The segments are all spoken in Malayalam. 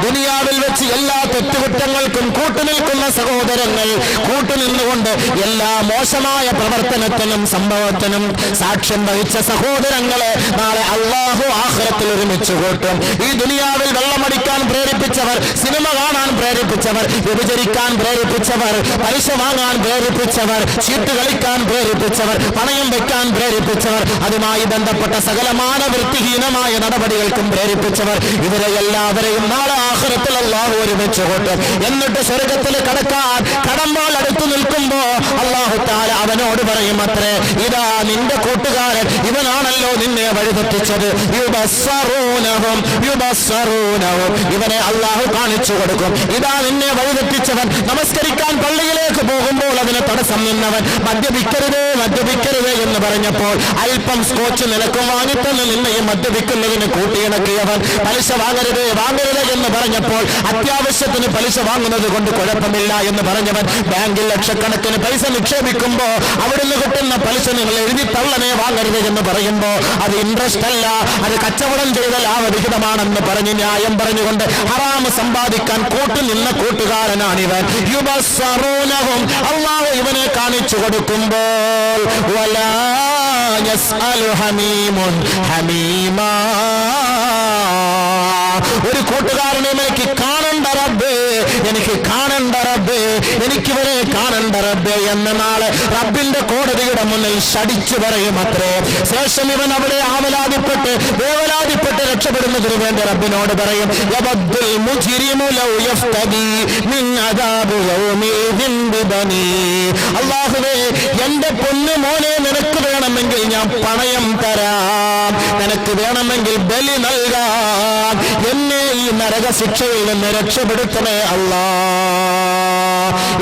ദുനിയാവിൽ വെച്ച് എല്ലാ തെറ്റുകുറ്റങ്ങൾക്കും കൂട്ടുനിൽക്കുന്ന സഹോദരങ്ങൾ, കൂട്ടുനിന്നുകൊണ്ട് എല്ലാ മോശമായ പ്രവർത്തനത്തിനും സംഭവത്തിനും സാക്ഷ്യം വഹിച്ച സഹോദരങ്ങളെ നാളെ അല്ലാഹു ആഖിറത്തിൽ ഒരുമിച്ച് കൂട്ടും. ഈ ദുനിയാവിൽ വെള്ളമടിക്കാൻ പ്രേരിപ്പിച്ചവർ, സിനിമ കാണാൻ പ്രേരിപ്പിച്ചവർ, വ്യഭിചരിക്കാൻ പ്രേരിപ്പിച്ചവർ, പലിശ വാങ്ങാൻ പ്രേരിപ്പിച്ചവർ, ചീട്ട് കളിക്കാൻ പ്രേരിപ്പിച്ചവർ, പണയം വെക്കാൻ പ്രേരിപ്പിച്ചവർ, അതുമായി ബന്ധപ്പെട്ട സകലമാന വൃത്തിഹീനമായ നടപടികൾക്കും പ്രേരിപ്പിച്ചവർ, ഇവരെ എല്ലാവരെയും നാളെ ആഖിറത്തിൽ അല്ലാഹു ഒരുമിച്ച് കൂട്ടും. എന്നിട്ട് സ്വർഗത്തിൽ കടക്കാൻ കടമ്പോൾ അടുത്തു നിൽക്കുമ്പോ അല്ലാഹു തആല അവനോട് പറയും അത്രേ, ഇതാ നിന്റെ കൂട്ടുകാരൻ, ഇവനാണല്ലോ നിന്നെ വഴിതെറ്റിച്ചത്. യുബസ്സറൂനഹും ഇവനെ അല്ലാഹു കാണിച്ചു കൊടുക്കും. ഇതാ നിന്നെ വഴിതെറ്റിച്ചവൻ, നമസ്കരിക്കാൻ പള്ളിയിലേക്ക് പോകുമ്പോൾ അതിന് തടസ്സം നിന്നവൻ, മദ്യപിക്കരുതേ എന്ന് പറഞ്ഞപ്പോൾ അല്പം സ്കോച്ച് നിലക്കും വാങ്ങിത്തന്ന് നിന്നെയും മദ്യപിക്കുന്നതിന് കൂട്ടിയിണക്കിയവൻ, പലിശ വാങ്ങരുത് എന്ന് പറഞ്ഞപ്പോൾ അത്യാവശ്യത്തിന് പലിശ വാങ്ങുന്നത് കൊണ്ട് കുഴപ്പമില്ല എന്ന് പറഞ്ഞവൻ, ബാങ്കിൽ ലക്ഷക്കണക്കിന് പൈസ നിക്ഷേപിക്കുമ്പോ അവിടുന്ന് കിട്ടുന്ന പലിശ നിങ്ങൾ എഴുതി തള്ളനെ വാങ്ങരുത് എന്ന് പറയുമ്പോ അത് ഇൻട്രസ്റ്റ് അല്ല, അത് കച്ചവടം ചെയ്ത ലാഭവിഹിതമാണെന്ന് പറഞ്ഞ് ന്യായം പറഞ്ഞുകൊണ്ട് ഹറാമ് സമ്പാദിക്കാൻ കൂട്ടുനിന്ന കൂട്ടുകാരനാണിവൻ. യുബസ്സറൂനഹും അല്ലാഹു ഇവനെ കാണിച്ചു കൊടുക്കുമ്പോൾ വലാ യസ്അലു ഹമീമുൻ ഹമീമാ, ഒരു കൂട്ടുകാരനെ എനിക്ക് കാണണ്ട റബ്ബേ, എനിക്ക് കാണണ്ട റബ്ബേ, എനിക്കിവരെ കാണണ്ട റബ്ബേ എന്ന നാളെ റബ്ബിന്റെ കോടതിയുടെ മുന്നിൽ ശടിച്ചു പറയും അത്രേ. ശേഷം ഇവൻ അവിടെ ആവലാതിപ്പെട്ട് വേവലാതിപ്പെട്ട് രക്ഷപ്പെടുന്നതിന് വേണ്ടി റബ്ബിനോട് പറയും, യബദ്ദുൽ മുജ്രിമു ലൗ യഫ്തദി മിൻ അദാബി യൗമിദിൻ ബിബനി, അല്ലാഹുവേ എന്റെ പൊന്നു മോനെ നിനക്ക് വേണമെങ്കിൽ ഞാൻ പണയം തരാം, നിനക്ക് വേണമെങ്കിൽ ബലി നൽകാം, എന്നെ ഈ നരക ശിക്ഷയിൽ നിന്ന് രക്ഷപ്പെടുത്തണേ അല്ലാ.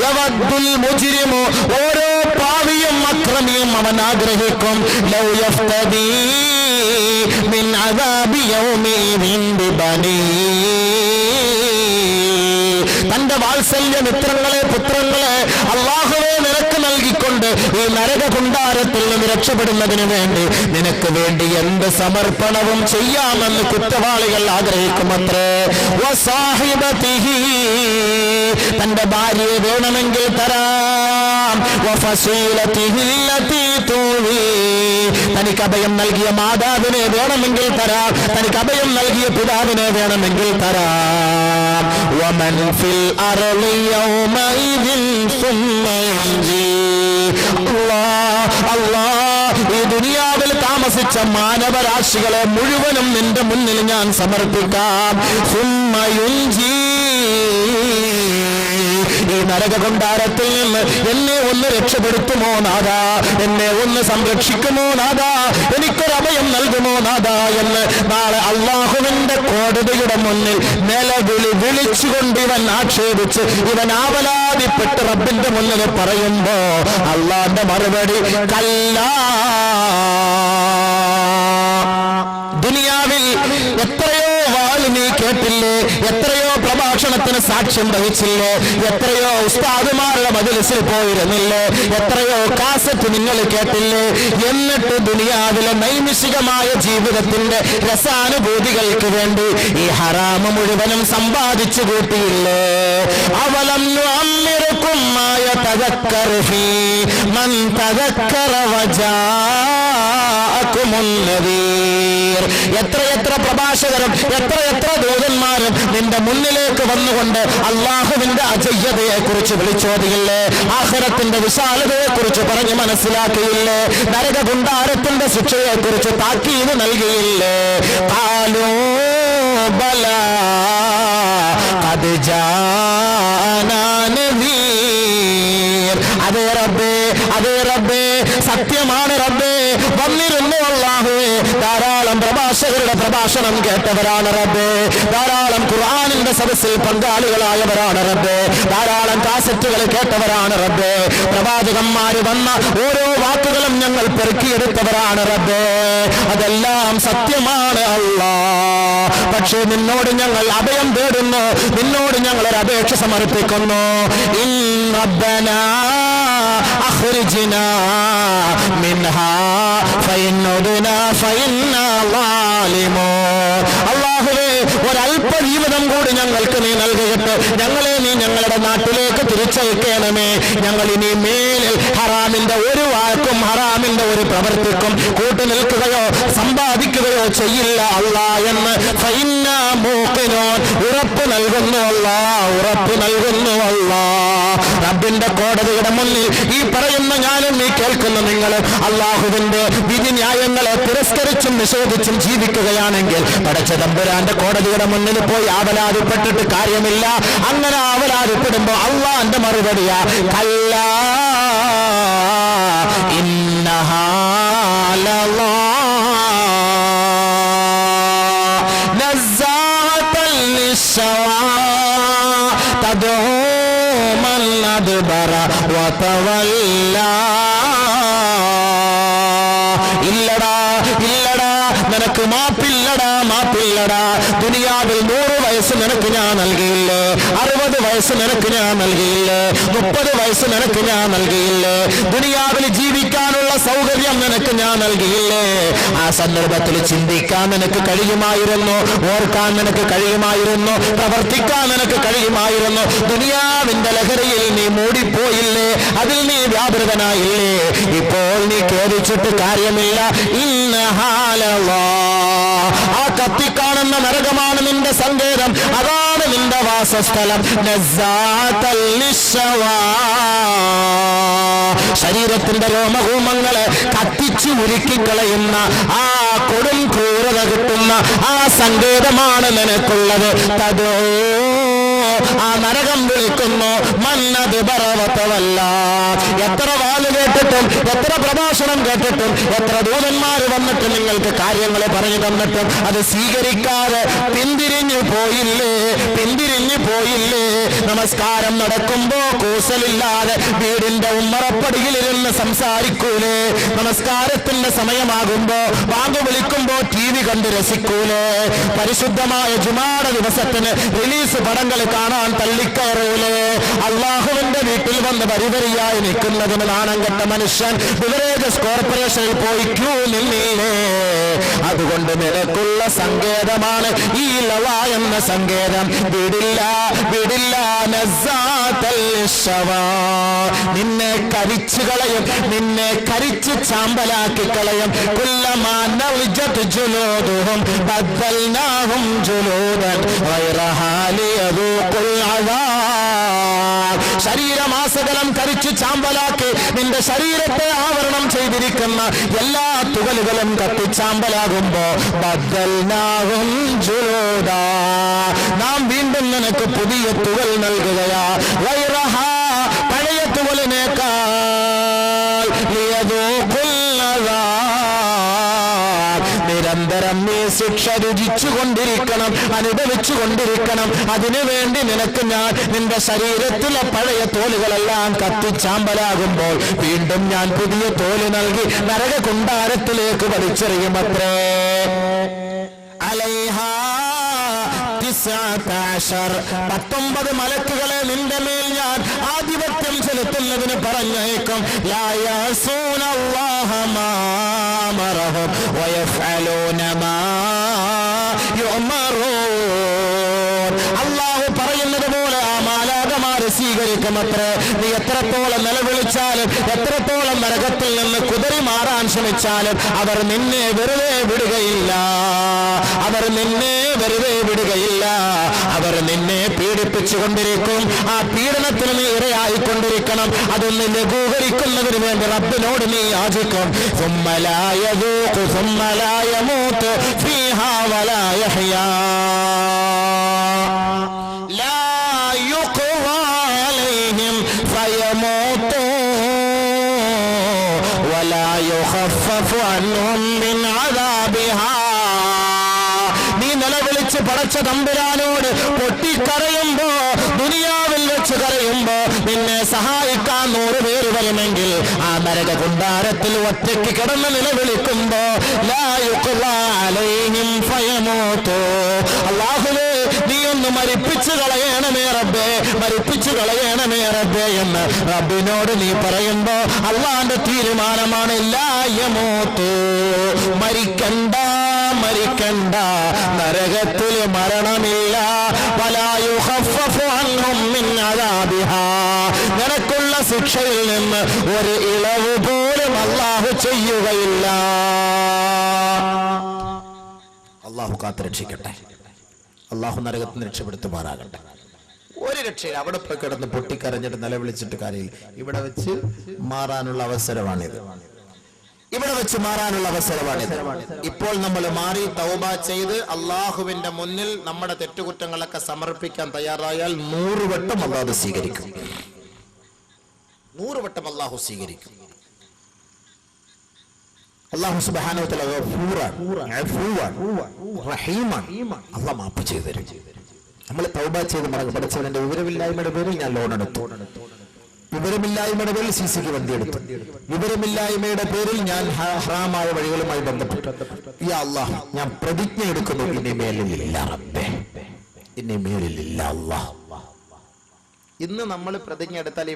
യവദ്ദുൽ മുജ്രിമു, ഓരോ പാവിയും അക്രമിയും അവൻ ആഗ്രഹിക്കും, ലൗ യഫ്തദി മിൻ അദാബി യൗമിദിൻ ബിബനി, തന്റെ വാത്സല്യ മിത്രങ്ങളെ പുത്രങ്ങളെ അല്ലാഹുവേ നിനക്ക് നൽകിക്കൊണ്ട് ഈ നരക കുണ്ടാരത്തിൽ നിന്ന് രക്ഷപ്പെടുന്നതിന് വേണ്ടി നിനക്ക് വേണ്ടി എന്ത് സമർപ്പണവും ചെയ്യാമെന്ന് കുറ്റവാളികൾ ആഗ്രഹിക്കുമത്രേ. വസാഹിബതിഹി, തന്റെ ഭാര്യയെ വേണമെങ്കിൽ തരാം, വഫസീലതിഹി അല്ലതി തൂവി, തനിക്ക് അഭയം നൽകിയ മാതാവിനെ വേണമെങ്കിൽ തരാം, തനിക്ക് അഭയം നൽകിയ പിതാവിനെ വേണമെങ്കിൽ തരാം. വമൻ ഫിൽ അർളി യൗമഇദിൻ സുമ്മ യൻജി, അല്ലാഹ് ഈ ദുനിയാവിൽ താമസിച്ച മാനവരാശികളെ മുഴുവനും നിന്റെ മുന്നിൽ ഞാൻ സമർപ്പിക്കാം. സുമ്മ യുൻജി, ഈ നരക കൊണ്ടാരത്തിൽ നിന്ന് എന്നെ ഒന്ന് രക്ഷപ്പെടുത്തുമോ നാഥാ, എന്നെ ഒന്ന് സംരക്ഷിക്കുമോ നാഥാ, എനിക്കൊരഭയം നൽകുമോ നാഥാ എന്ന് നാളെ അല്ലാഹുവിന്റെ കോടതിയുടെ മുന്നിൽ നിലവിളി വിളിച്ചുകൊണ്ട് ഇവൻ ആക്ഷേപിച്ച് ഇവൻ ആവലാതിപ്പെട്ട് റബ്ബിന്റെ മുന്നിൽ പറയുമ്പോ അല്ലാഹുവിന്റെ മറുപടി കല്ലാ. ദുനിയാവിൽ എത്രയോ വാള് നീ കേട്ടില്ലേ, എത്രയോ പ്രഭാഷണത്തിന് സാക്ഷ്യം വഹിച്ചില്ലേ, എത്രയോ ഉസ്താദുമാരുടെ മജ്‌ലിസിൽ പോയിരുന്നില്ലേ, എത്രയോ കാസറ്റ് നിങ്ങൾ കേട്ടില്ലേ, എന്നിട്ട് ദുനിയാവിലെ നൈമിഷികമായ ജീവിതത്തിന്റെ രസാനുഭൂതികൾക്ക് വേണ്ടി ഈ ഹറാമ് മുഴുവനും സമ്പാദിച്ചു കൂട്ടിയില്ലേ. അവലം നുഅമ്മിറുകും മാ യതദക്കറു ഫീ മൻ തദക്കറ വജാഅകുമുൻ നദീർ. എത്രയെത്ര പ്രഭാഷകരും എത്രയെത്ര ദൂതന്മാരും നിന്റെ മുന്നിലേക്ക് വന്നുകൊണ്ട് അല്ലാഹുവിന്റെ അജയ്യതയെ കുറിച്ച് വിളിച്ചോതിയില്ലേ, ആഖിറത്തിന്റെ വിശാലതയെ കുറിച്ച് പറഞ്ഞ് മനസ്സിലാക്കിയില്ലേ, നരക കുണ്ടാരത്തിന്റെ ശിക്ഷയെ കുറിച്ച് താക്കീത് നൽകിയില്ലേ. ഖാലൂ ബലാ ഖദ് ജാനാ നദീർ, അതേ റബ്ബേ, അതേ റബ്ബേ, സത്യമാണ് റബ്ബേ, വന്നിരുന്നു അല്ലാഹുവേ. ധാരാളം പ്രഭാഷകരുടെ പ്രഭാഷണം കേട്ടവരാണ് റബ്ബേ, ധാരാളം ഖുർആനിന്റെ സദസ്സിൽ പങ്കാളികളായവരാണ് റബ്ബേ, ധാരാളം കാസറ്റുകൾ കേട്ടവരാണ് റബ്ബേ, പ്രവാചകന്മാര് വന്ന ഓരോ വാക്കുകളും ഞങ്ങൾ പെറുക്കിയെടുത്തവരാണ് റബ്ബേ, അതെല്ലാം സത്യമാണ് അല്ലാ. പക്ഷേ നിന്നോട് ഞങ്ങൾ അഭയം തേടുന്നു, നിന്നോട് ഞങ്ങൾ ഒരു അപേക്ഷ സമർപ്പിക്കുന്നു. ഇൻ റബ്ബനാ അഖ്രിജ്നാ മിൻഹാ ഫഇൻ ഉദ്നാ ഫഇന്നാ ളാലിമൂൻ. അല്ലാഹുവേ, ഒരൽപ്പ ജീവിതം കൂടി ഞങ്ങൾക്ക് നീ നൽകിയിട്ട് ഞങ്ങളെ നീ ഞങ്ങളുടെ നാട്ടിലേക്ക് തിരിച്ചയക്കണമേ. ഞങ്ങൾ ഇനി മേലിൽ ഹറാമിന്റെ ഒരു വാക്കും ഹറാമിന്റെ ഒരു പ്രവൃത്തിക്കും കൂട്ടുനിൽക്കുകയോ സമ്പാദിക്കുകയോ ചെയ്യില്ല അല്ലാ എന്ന് ഫഇന്നാ മൂഖിനൂൻ ഉറപ്പ് നൽകുന്നു അല്ലാ, ഉറപ്പ് നൽകുന്നു അല്ലാ. റബ്ബിന്റെ കോടതിയുടെ മുന്നിൽ ഈ പറയുന്ന ഞാനും നീ കേൾക്കുന്ന നിങ്ങളും അല്ലാഹുവിന്റെ വിധി ന്യായങ്ങളെ തിരസ്കരിച്ചും നിഷേധിച്ചും ജീവിക്കുകയാണെങ്കിൽ പടച്ച തമ്പുരാന്റെ കോടതിയുടെ മുന്നിൽ പോയി ആവലാതിപ്പെട്ടിട്ട് കാര്യമില്ല. അങ്ങനെ ആവലാതിപ്പെടുമ്പോ അള്ളാന്റെ മറുപടിയാ കല്ലാ ഇന്നഹാ ലളാ നസ്സാഅതൻ ലിശ്ശവാ തദ്ഉ മൻ അദ്ബറ വതവല്ലാ. ഇല്ലടാ ഇല്ലടാ, നിനക്ക് മാപ്പില്ലടാ, മാപ്പില്ലടാ. ദുനിയാവിൽ 100 വയസ്സ് നിനക്ക് ഞാൻ നൽകിയില്ലേ, 60 വയസ്സ് നിനക്ക് ഞാൻ നൽകിയില്ലേ, 30 വയസ്സ് നിനക്ക് ഞാൻ നൽകിയില്ലേ, ദുനിയാവിൽ ജീവിക്കാനുള്ള സൗകര്യം നിനക്ക് ഞാൻ നൽകിയില്ലേ. ആ സന്ദർഭത്തിൽ ചിന്തിക്കാൻ നിനക്ക് കഴിയുമായിരുന്നു, ഓർക്കാൻ നിനക്ക് കഴിയുമായിരുന്നു, പ്രവർത്തിക്കാൻ നിനക്ക് കഴിയുമായിരുന്നു. ദുനിയാവിന്റെ ലഹരിയിൽ നീ മൂടിപ്പോയില്ലേ, അതിൽ നീ വ്യാപൃതനായില്ലേ. ഇപ്പോൾ നീ ഖേദിച്ചിട്ട് കാര്യമില്ല. ആ കത്തിക്കാണുന്ന നരകമാണ് നിന്റെ സങ്കേതം, അതാണ് നിന്റെ വാസസ്ഥലം. നസ്സാഅതൻ ലിശ്ശവാ, ശരീരത്തിന്റെ രോമകൂമങ്ങളെ കത്തിച്ചു ഉരുക്കിക്കളയുന്ന ആ കൊടും ക്രൂരത കിട്ടുന്ന ആ സങ്കേതമാണ് നിനക്കുള്ളത്. തദോ, ആ നരകം വിളിക്കുന്നു മന്നത് പർവ്വതമല്ല. എത്ര വാല് കേട്ടിട്ടും എത്ര പ്രഭാഷണം കേട്ടിട്ടും എത്ര ദൂതന്മാര് വന്നിട്ട് നിങ്ങൾക്ക് കാര്യങ്ങളെ പറഞ്ഞു തന്നിട്ടും അത് സ്വീകരിക്കാതെ പിന്തിരിഞ്ഞു പോയില്ലേ, പിന്തിരിഞ്ഞു പോയില്ലേ. നമസ്കാരം നടക്കുമ്പോ കൂസലില്ലാതെ വീടിന്റെ ഉമ്മറപ്പടിയിലിരുന്ന് സംസാരിക്കൂലേ, നമസ്കാരത്തിന്റെ സമയമാകുമ്പോ ബാങ്ക് വിളിക്കുമ്പോ TV കണ്ട് രസിക്കൂലേ, പരിശുദ്ധമായ ജുമാടെ ദിവസത്തിന് റിലീസ് പടങ്ങൾ കാണാൻ തള്ളിക്കയറൂലേ, അള്ളാഹുവിന്റെ വീട്ടിൽ വന്ന് വരിവരിയായി നിൽക്കുന്നതിന് നാണം കെട്ട മനുഷ്യൻ ബിവറേജസ് കോർപ്പറേഷനിൽ പോയി ക്യൂ നിന്നില്ലേ. അതുകൊണ്ട് നിനക്കുള്ള സങ്കേതമാണ് ഈ ലവാ എന്ന സങ്കേതം. വിടില്ല വിടില്ല. നസ്സാഅതൻ ലിശ്ശവാ, നിന്നെ കരിച്ചു കളയും, നിന്നെ കരിച്ച് ചാമ്പലാക്കി കളയും. കുല്ലമാ നവ്ജത് ജുലൂദുഹും ബദ്ദൽനാഹും ജുലൂദൻ ഗൈറഹാ ലിയദൂഖുൽ അദാബ്. ശരീരമാസകലം കരിച്ചു ചാമ്പലാക്കി നിന്റെ ശരീരത്തെ ആവരണം ചെയ്തിരിക്കുന്ന എല്ലാ തുകലുകളും കത്തിച്ചാമ്പലാകുമ്പോ ബദ്ദൽനാഹും ജുലൂദാ, നാം വീണ്ടും നിനക്ക് പുതിയ തുകൽ നൽകുകയാ. ഗൈറഹാ, പഴയ തുകലിനേക്കാൾ ലിയദൂഖുൽ അദാബ്, നിരന്തരം നീ ശിക്ഷ രുചിച്ചു കൊണ്ടിരിക്കണം, അനുഭവിച്ചു കൊണ്ടിരിക്കണം. അതിനുവേണ്ടി നിനക്ക് ഞാൻ നിന്റെ ശരീരത്തിലെ പഴയ തോലുകളെല്ലാം കത്തിച്ചാമ്പലാകുമ്പോൾ വീണ്ടും ഞാൻ പുതിയ തോല് നൽകി നരക കുണ്ടാരത്തിലേക്ക് വലിച്ചെറിയുമത്രേ. അലൈഹാ 19 മലക്കുകളെ നിന്റെ മേൽ ഞാൻ ആധിപത്യം ചെലുത്തുന്നതിന് പറഞ്ഞേക്കും. ലാ യഅസൂനല്ലാഹ മാ അമറഹും വയഫ്അലൂന മാ യുഅമറൂൻ. അല്ലാഹു പറയുന്നത് പോലെ ആ മാലാഖമാരെ സ്വീകരിക്കുമത്രേ. നീ എത്രത്തോളം നിലവിളിച്ചാലും എത്രത്തോളം നരകത്തിൽ നിന്ന് കുതറി മാറാൻ ശ്രമിച്ചാലും അവർ നിന്നെ വെറുതെ വിടുകയില്ല, അവർ നിന്നെ വെറുതെ വിടുകയില്ല. അവർ നിന്നെ പീഡിപ്പിച്ചുകൊണ്ടിരിക്കും. ആ പീഡനത്തിന് നീ ഇരയായിക്കൊണ്ടിരിക്കണം. അതൊന്ന് ലഘൂകരിക്കുന്നതിന് വേണ്ടി റബ്ബിനോട് നീ യാചിക്കും. ثم لا يذوق ثم لا يموت فيها ولا يحيا لا يقضى عليهم فيموتوا ولا يخفف عنهم من عذابها. പടച്ച തമ്പുരാനോട് പൊട്ടിക്കരയുമ്പോ, ദുനിയാവിൽ വെച്ച് കരയുമ്പോ നിന്നെ സഹായിക്കാൻ 100 പേര് വരുമെങ്കിൽ ആ നരക കുണ്ടാരത്തിൽ ഒറ്റയ്ക്ക് കിടന്ന് നിലവിളിക്കുമ്പോ ലാ യുഖ്ളാ അലൈഹിം ഫയമൂതു. അല്ലാഹുവേ, നീ ഒന്ന് മരിപ്പിച്ചു കളയണമേ റബ്ബേ, മരിപ്പിച്ചു കളയണമേ റബ്ബേ എന്ന് റബ്ബിനോട് നീ പറയുമ്പോ അല്ലാഹുവിന്റെ തീരുമാനമാണ് ലാ യമൂതു, മരിക്കണ്ട മരിക്കണ്ട, നരകത്തിൽ മരണമില്ല. വലാ യുഖഫഫു അൻഹും മിൻ അദാബിഹാ, നിനക്കുള്ള ശിക്ഷയിൽ നിന്ന് ഒരു ഇളവ് പോലും അല്ലാഹു ചെയ്യുകയില്ല. അല്ലാഹു കാത്തുരക്ഷിക്കട്ടെ. അല്ലാഹു നരകത്തിൽ നിന്ന് രക്ഷപ്പെടുത്തുമാറാകട്ടെ. ഒരു രക്ഷയില്ല. അവിടെ പോയി കിടന്ന് പൊട്ടിക്കരഞ്ഞിട്ട് നിലവിളിച്ചിട്ട് കാര്യമില്ല. ഇവിടെ വെച്ച് മാറാനുള്ള അവസരമാണിത്. ഇവിടെ വെച്ച് മാറാനുള്ള അവസരമാണിത്. ഇപ്പോൾ നമ്മൾ മാറി തൗബ ചെയ്ത് അള്ളാഹുവിന്റെ മുന്നിൽ നമ്മുടെ തെറ്റുകുറ്റങ്ങളൊക്കെ സമർപ്പിക്കാൻ തയ്യാറായാൽ 100 വട്ടം അള്ളാഹു സ്വീകരിക്കും. 100 വട്ടം അള്ളാഹു സ്വീകരിക്കും. അള്ളാഹു സുബ്ഹാനഹു വ തആല ഗഫൂറാൻ, അഫൂവാൻ, റഹീമാൻ. അള്ളാഹു മാപ്പ് ചെയ്തു തരും. നമ്മൾ തൗബ ചെയ്ത് മടങ്ങും. പഠിച്ചവന്റെ വിവരമില്ലായ്മയുടെ പേരിൽ ഞാൻ ലോൺ എടുത്തു, വിവരമില്ലായ്മയുടെ പേരിൽ സിസിക്ക് വണ്ടി എടുത്തു, വിവരമില്ലായ്മയുടെ പേരിൽ ഞാൻ ഹറാമായ വഴികളുമായി ബന്ധപ്പെട്ടു. യാ അല്ലാഹ്, ഞാൻ പ്രതിജ്ഞ എടുക്കുന്നു, ഇനി മേലില്ല റബ്ബേ, ഇനി മേലില്ല അല്ലാഹ്. ഇന്ന് നമ്മൾ പ്രതിജ്ഞ എടുത്താൽ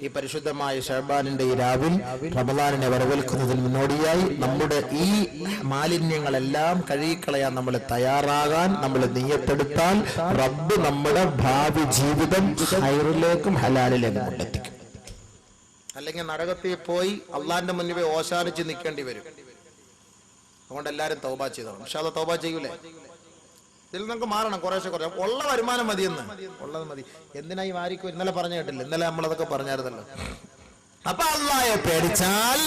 ഈ പരിശുദ്ധമായ ശഅബാനിന്റെ ഈ രാവിൽ റമളാനിനെ വരവേൽക്കുന്നതിന് മുന്നോടിയായി നമ്മുടെ ഈ മാലിന്യങ്ങളെല്ലാം കഴുകിക്കളയാൻ നമ്മൾ തയ്യാറാകാൻ നമ്മൾ നിയ്യത്തെടുത്താൽ റബ്ബ് നമ്മുടെ ഭാവി ജീവിതം ഖൈറിലേക്കും ഹലാലിലേക്കും കൊണ്ടെത്തിക്കും. അല്ലെങ്കിൽ നരകത്തിൽ പോയി അള്ളാന്റെ മുന്നിൽ പോയി ഓശാനിച്ച് നിൽക്കേണ്ടി വരും. അതുകൊണ്ട് എല്ലാവരും തൗബ ചെയ്തോളാം. ഇൻഷാ അല്ലാഹ് തൗബ ചെയ്യൂലേ? ഇതിൽ നമുക്ക് മാറണം. കുറേശ്ശെ ഉള്ള വരുമാനം മതിയെന്ന്, ഉള്ളത് മതി. എന്തിനായി വാരിക്കും? ഇന്നലെ പറഞ്ഞു കേട്ടില്ല, ഇന്നലെ നമ്മളതൊക്കെ പറഞ്ഞായിരുന്നല്ലോ. അപ്പൊ അല്ലാഹയെ പേടിച്ചാൽ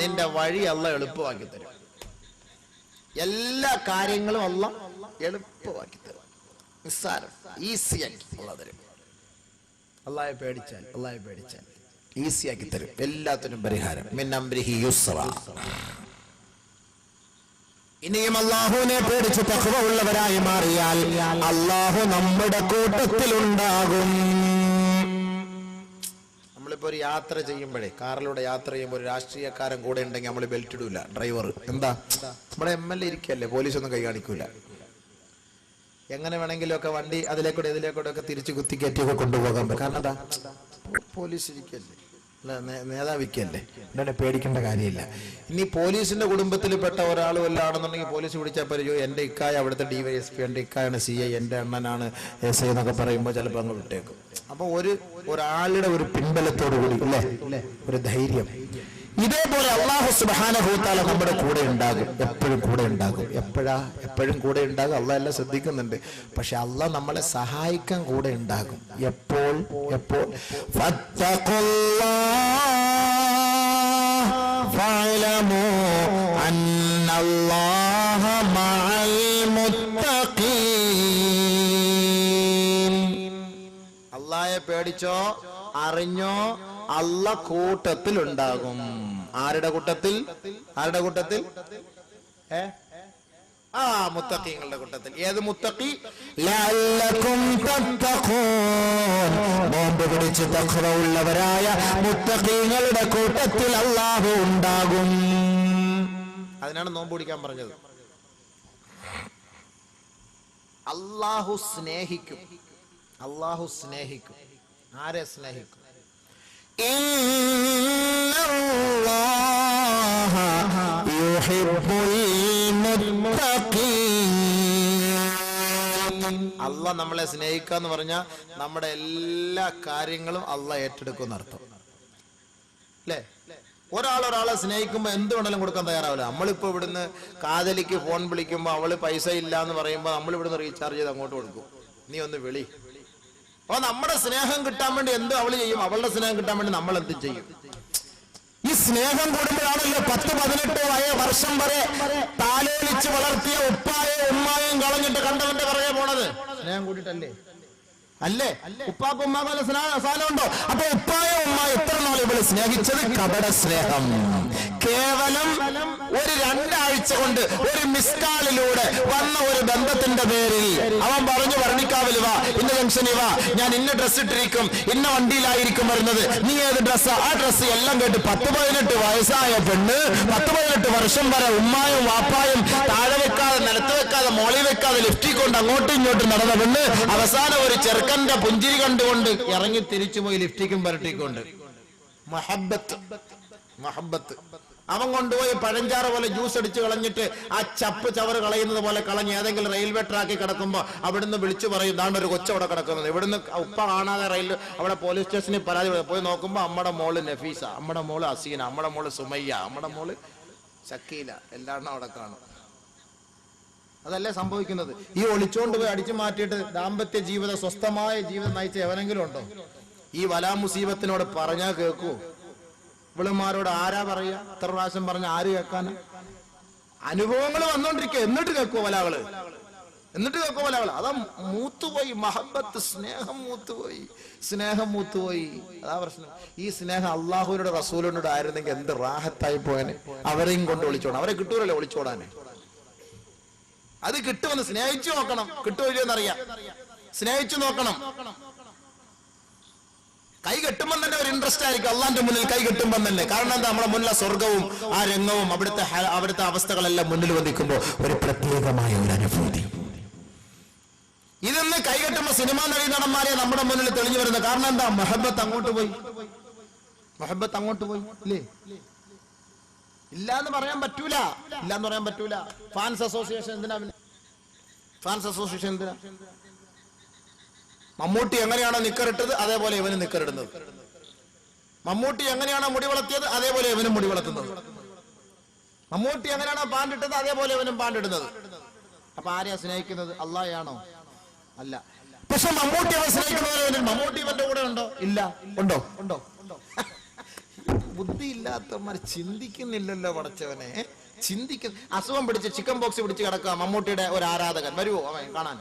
നിന്റെ വഴി അല്ലാഹ് എളുപ്പമാക്കി തരും. എല്ലാ കാര്യങ്ങളും അല്ലാഹ് എളുപ്പമാക്കി തരും. നിസ്സാരം, ഈസിയാക്കി അല്ലാഹ് തരും. അല്ലാഹയെ പേടിച്ചാൽ, അല്ലാഹയെ പേടിച്ചാൽ ഈസിയാക്കി തരും. എല്ലാത്തിനും പരിഹാരം. മിൻ അംരിഹി യുസ്റ. ഇനിയും അല്ലാഹുവിനെ പേടിച്ച് തഖ്വ ഉള്ളവരായി മാറിയാൽ അല്ലാഹു നമ്മുടെ കൂട്ടത്തിലുണ്ടാകും. നമ്മളിപ്പോ ഒരു യാത്ര ചെയ്യുമ്പോഴേ, കാറിലൂടെ യാത്ര ചെയ്യുമ്പോൾ ഒരു രാഷ്ട്രീയക്കാരൻ കൂടെ ഉണ്ടെങ്കിൽ നമ്മൾ ബെൽറ്റ് ഇടൂല. ഡ്രൈവർ എന്താ, നമ്മുടെ MLA ഇരിക്കല്ലേ, പോലീസൊന്നും കൈ കാണിക്കൂല. എങ്ങനെ വേണമെങ്കിലും ഒക്കെ വണ്ടി അതിലേക്കൂടെ ഇതിലേക്കൂടെ ഒക്കെ തിരിച്ചു കുത്തിക്കയറ്റിയൊക്കെ കൊണ്ടുപോകാൻ പറ്റും. കാരണം എന്താ, പോലീസ് ഇരിക്കല്ലേ, നേതാവിക്കല്ലേ, എന്താണ് പേടിക്കേണ്ട കാര്യമില്ല. ഇനി പോലീസിന്റെ കുടുംബത്തിൽപ്പെട്ട ഒരാൾ വല്ലാണെന്നുണ്ടെങ്കിൽ പോലീസ് പിടിച്ചാൽ പറയോ എൻ്റെ ഇക്കായ അവിടുത്തെ DYSP, എൻ്റെ ഇക്കായാണ് CI, എൻ്റെ അണ്ണനാണ് SI എന്നൊക്കെ പറയുമ്പോൾ ചിലപ്പോൾ അങ്ങ് വിട്ടേക്കും. അപ്പൊ ഒരാളുടെ ഒരു പിൻബലത്തോടു കൂടി അല്ലേ, ഒരു ധൈര്യം. ഇതേപോലെ അല്ലാഹു സുബ്ഹാനഹു വ തആല നമ്മുടെ കൂടെ ഉണ്ടാകും, എപ്പോഴും കൂടെ ഉണ്ടാകും. എപ്പോഴും കൂടെ ഉണ്ടാകും. അല്ലാഹ് എല്ലാം ശ്രദ്ധിക്കുന്നുണ്ട്. പക്ഷെ അല്ലാഹ് നമ്മളെ സഹായിക്കാൻ കൂടെ ഉണ്ടാകും. എപ്പോൾ ഫഅലമു അന്നല്ലാഹ മഅൽ മുത്തഖീൻ. അല്ലാഹയെ പേടിച്ചോ, അറിഞ്ഞോ, അല്ലാഹ് കൂട്ടത്തിലുണ്ടാകും. ആരുടെ കൂട്ടത്തിൽ? ആരുടെ കൂട്ടത്തിൽ? മുത്തഖീങ്ങളുടെ കൂട്ടത്തിൽ. ഏത് മുത്തഖി? ലഅല്ലകും തത്തഖൂൻ. നോമ്പ് പിടിച്ച് തഖ്വ ഉള്ളവരായ മുത്തഖീങ്ങളുടെ കൂട്ടത്തിൽ അല്ലാഹു ഉണ്ടാകും. അതിനാണ് നോമ്പ് പിടിക്കാൻ പറഞ്ഞത്. അല്ലാഹു സ്നേഹിക്കും. അല്ലാഹു സ്നേഹിക്കും. ആരെ സ്നേഹിക്കും? ഇന്നല്ലാഹ യുഹിബ്ബുൽ മുത്തഖീൻ. അല്ലാഹ് നമ്മളെ സ്നേഹിക്കാന്ന് പറഞ്ഞാൽ നമ്മുടെ എല്ലാ കാര്യങ്ങളും അല്ലാഹ് ഏറ്റെടുക്കുന്ന അർത്ഥം അല്ലേ? ഒരാളെ സ്നേഹിക്കുമ്പോൾ എന്ത് വേണമെങ്കിലും കൊടുക്കാൻ തയ്യാറാവില്ല. നമ്മളിപ്പോ ഇവിടുന്ന് കാതലിക്ക് ഫോൺ വിളിക്കുമ്പോൾ അവള് പൈസ ഇല്ല എന്ന് പറയുമ്പോൾ നമ്മൾ ഇവിടുന്ന് റീചാർജ് ചെയ്ത് അങ്ങോട്ട് കൊടുക്കും. നീ ഒന്ന് വിളി. അപ്പൊ നമ്മുടെ സ്നേഹം കിട്ടാൻ വേണ്ടി എന്ത് അവള് ചെയ്യും? അവളുടെ സ്നേഹം കിട്ടാൻ വേണ്ടി നമ്മൾ എന്ത് ചെയ്യും? ഈ സ്നേഹം കൂടുമ്പോഴാണല്ലോ 10-18 വർഷം വരെ താലോലിച്ച് വളർത്തിയ ഉപ്പായും ഉമ്മായും കളഞ്ഞിട്ട് കണ്ടവന്റെ പുറകെ പോണത്. സ്നേഹം കൂടിയിട്ടല്ലേ? അല്ലേ? ഉപ്പാക്കും ഉമ്മാക്കും സാധനമുണ്ടോ? അപ്പൊ ഉപ്പായും ഉമ്മ എത്ര നാൾ ഇവള് സ്നേഹിച്ചത്? കപട സ്നേഹം. കേവലം ഒരു 2 ആഴ്ച കൊണ്ട് ഒരു മിസ്കാളിലൂടെ വന്ന ഒരു ബന്ധത്തിന്റെ പേരിൽ അവൻ പറഞ്ഞു വർണ്ണിക്കാവിൽ വാ, ഇന്ന ജംഗ്ഷനിൽ വാ, ഞാൻ ഇന്ന ഡ്രസ് ഇട്ടിരിക്കും, ഇന്ന വണ്ടിയിലായിരിക്കും വരുന്നത്, നീ ഏത് ഡ്രസ്സാ? ആ ഡ്രസ്സ് എല്ലാം കേട്ട് 10-18 വയസ്സായ പെണ്ണ് 10-18 വർഷം വരെ ഉമ്മായും വാപ്പായും താഴെ വെക്കാതെ നിലത്ത് വെക്കാതെ മോളി വെക്കാതെ ലിഫ്റ്റിൽ കൊണ്ട് അങ്ങോട്ടും ഇങ്ങോട്ടും നടന്ന പെണ്ണ് അവസാനം ഒരു ചെറുക്കന്റെ പുഞ്ചിരി കണ്ടുകൊണ്ട് ഇറങ്ങി തിരിച്ചു പോയി ലിഫ്റ്റിക്കും പരട്ടിക്കൊണ്ട്. മഹബത്ത് അവൻ കൊണ്ടുപോയി പഴഞ്ചാറ് പോലെ ജ്യൂസ് അടിച്ച് കളഞ്ഞിട്ട് ആ ചപ്പ് ചവറ് കളയുന്നത് പോലെ കളഞ്ഞ് ഏതെങ്കിലും റെയിൽവേ ട്രാക്കിൽ കിടക്കുമ്പോൾ അവിടുന്ന് വിളിച്ചു പറയും ദാണ്ട് ഒരു കൊച്ചവിടെ കിടക്കുന്നത്, ഇവിടുന്ന് ഉപ്പ കാണാതെ അവിടെ പോലീസ് സ്റ്റേഷനിൽ പരാതി പോയി നോക്കുമ്പോൾ അമ്മയുടെ മോള് നഫീസ, അമ്മയുടെ മോള് അസീന, അമ്മയുടെ മോള് സുമയ്യ, അമ്മയുടെ മോള് ഷക്കീല എല്ലാം അവിടെ കാണും. അതല്ലേ സംഭവിക്കുന്നത്. ഈ ഒളിച്ചോണ്ട് പോയി അടിച്ചു മാറ്റിയിട്ട് ദാമ്പത്യ ജീവിതം സ്വസ്ഥമായ ജീവിതം നയിച്ച എവനെങ്കിലും ഉണ്ടോ? ഈ വലാ മുസീബത്തിനോട് പറഞ്ഞാൽ കേൾക്കൂ? ഇവളുമാരോട് ആരാ പറയാ? എത്ര പ്രാവശ്യം പറഞ്ഞ ആര് കേൾക്കാനാ? അനുഭവങ്ങൾ വന്നോണ്ടിരിക്കുക, എന്നിട്ട് കേൾക്കുവോ വലാകള്? അതാ മൂത്തുപോയി മഹബത്ത്, സ്നേഹം മൂത്തുപോയി. അതാ പ്രശ്നം. ഈ സ്നേഹം അള്ളാഹുവിനോട് റസൂലിനോട് ആയിരുന്നെങ്കിൽ എന്ത് റാഹത്തായി പോയനെ. അവരെയും കൊണ്ട് ഒളിച്ചോടാൻ, അവരെ കിട്ടൂരല്ലോ ഒളിച്ചോടാനെ. അത് കിട്ടുമെന്ന് സ്നേഹിച്ചു നോക്കണം, കിട്ടുമല്ലോന്നറിയാം. സ്നേഹിച്ചു നോക്കണം. കൈ കെട്ടുമ്പോൾ തന്നെ ഒരു ഇൻട്രസ്റ്റ് ആയിരിക്കും അള്ളാന്റെ മുന്നിൽ കൈ കെട്ടുമ്പോൾ തന്നെ. കാരണം എന്താ? നമ്മുടെ മുന്നിലെ സ്വർഗവും ആ രംഗവും അവിടുത്തെ അവസ്ഥകളെല്ലാം മുന്നിൽ വന്നിക്കുമ്പോൾ ഒരു പ്രത്യേകമായ ഒരു അനുഭൂതി. ഇതൊന്ന് കൈ കെട്ടുമ്പോൾ സിനിമാ നടന്മാരെ നമ്മുടെ മുന്നിൽ തെളിഞ്ഞു വരുന്നത്. കാരണം എന്താ? മഹബത്ത് അങ്ങോട്ട് പോയി ഇല്ലേ? ഇല്ലാന്ന് പറയാൻ പറ്റൂല. ഫാൻസ് അസോസിയേഷൻ എന്തിനാ? മമ്മൂട്ടി എങ്ങനെയാണോ നിക്കറിട്ടത് അതേപോലെ ഇവന് നിക്കറിടുന്നത്. മമ്മൂട്ടി എങ്ങനെയാണോ മുടി വളർത്തിയത് അതേപോലെ ഇവനും മുടി വളർത്തുന്നത്. മമ്മൂട്ടി എങ്ങനെയാണോ പാണ്ടിട്ടത് അതേപോലെ ഇവനും പാണ്ടിടുന്നത്. അപ്പൊ ആരെയാ സ്നേഹിക്കുന്നത്? അള്ളാഹയാണോ? അല്ല. പക്ഷെ മമ്മൂട്ടി അവൻ സ്നേഹിക്കുന്നവരെ മമ്മൂട്ടി ഇവന്റെ കൂടെ ഉണ്ടോ? ഇല്ല. ഉണ്ടോ? ബുദ്ധി ഇല്ലാത്തവന്മാർ ചിന്തിക്കുന്നില്ലല്ലോ പടച്ചവനെ. അസുഖം പിടിച്ച് ചിക്കൻ ബോക്സ് പിടിച്ച് കിടക്കുക മമ്മൂട്ടിയുടെ ഒരു ആരാധകൻ വരുവോ അവൻ കാണാൻ?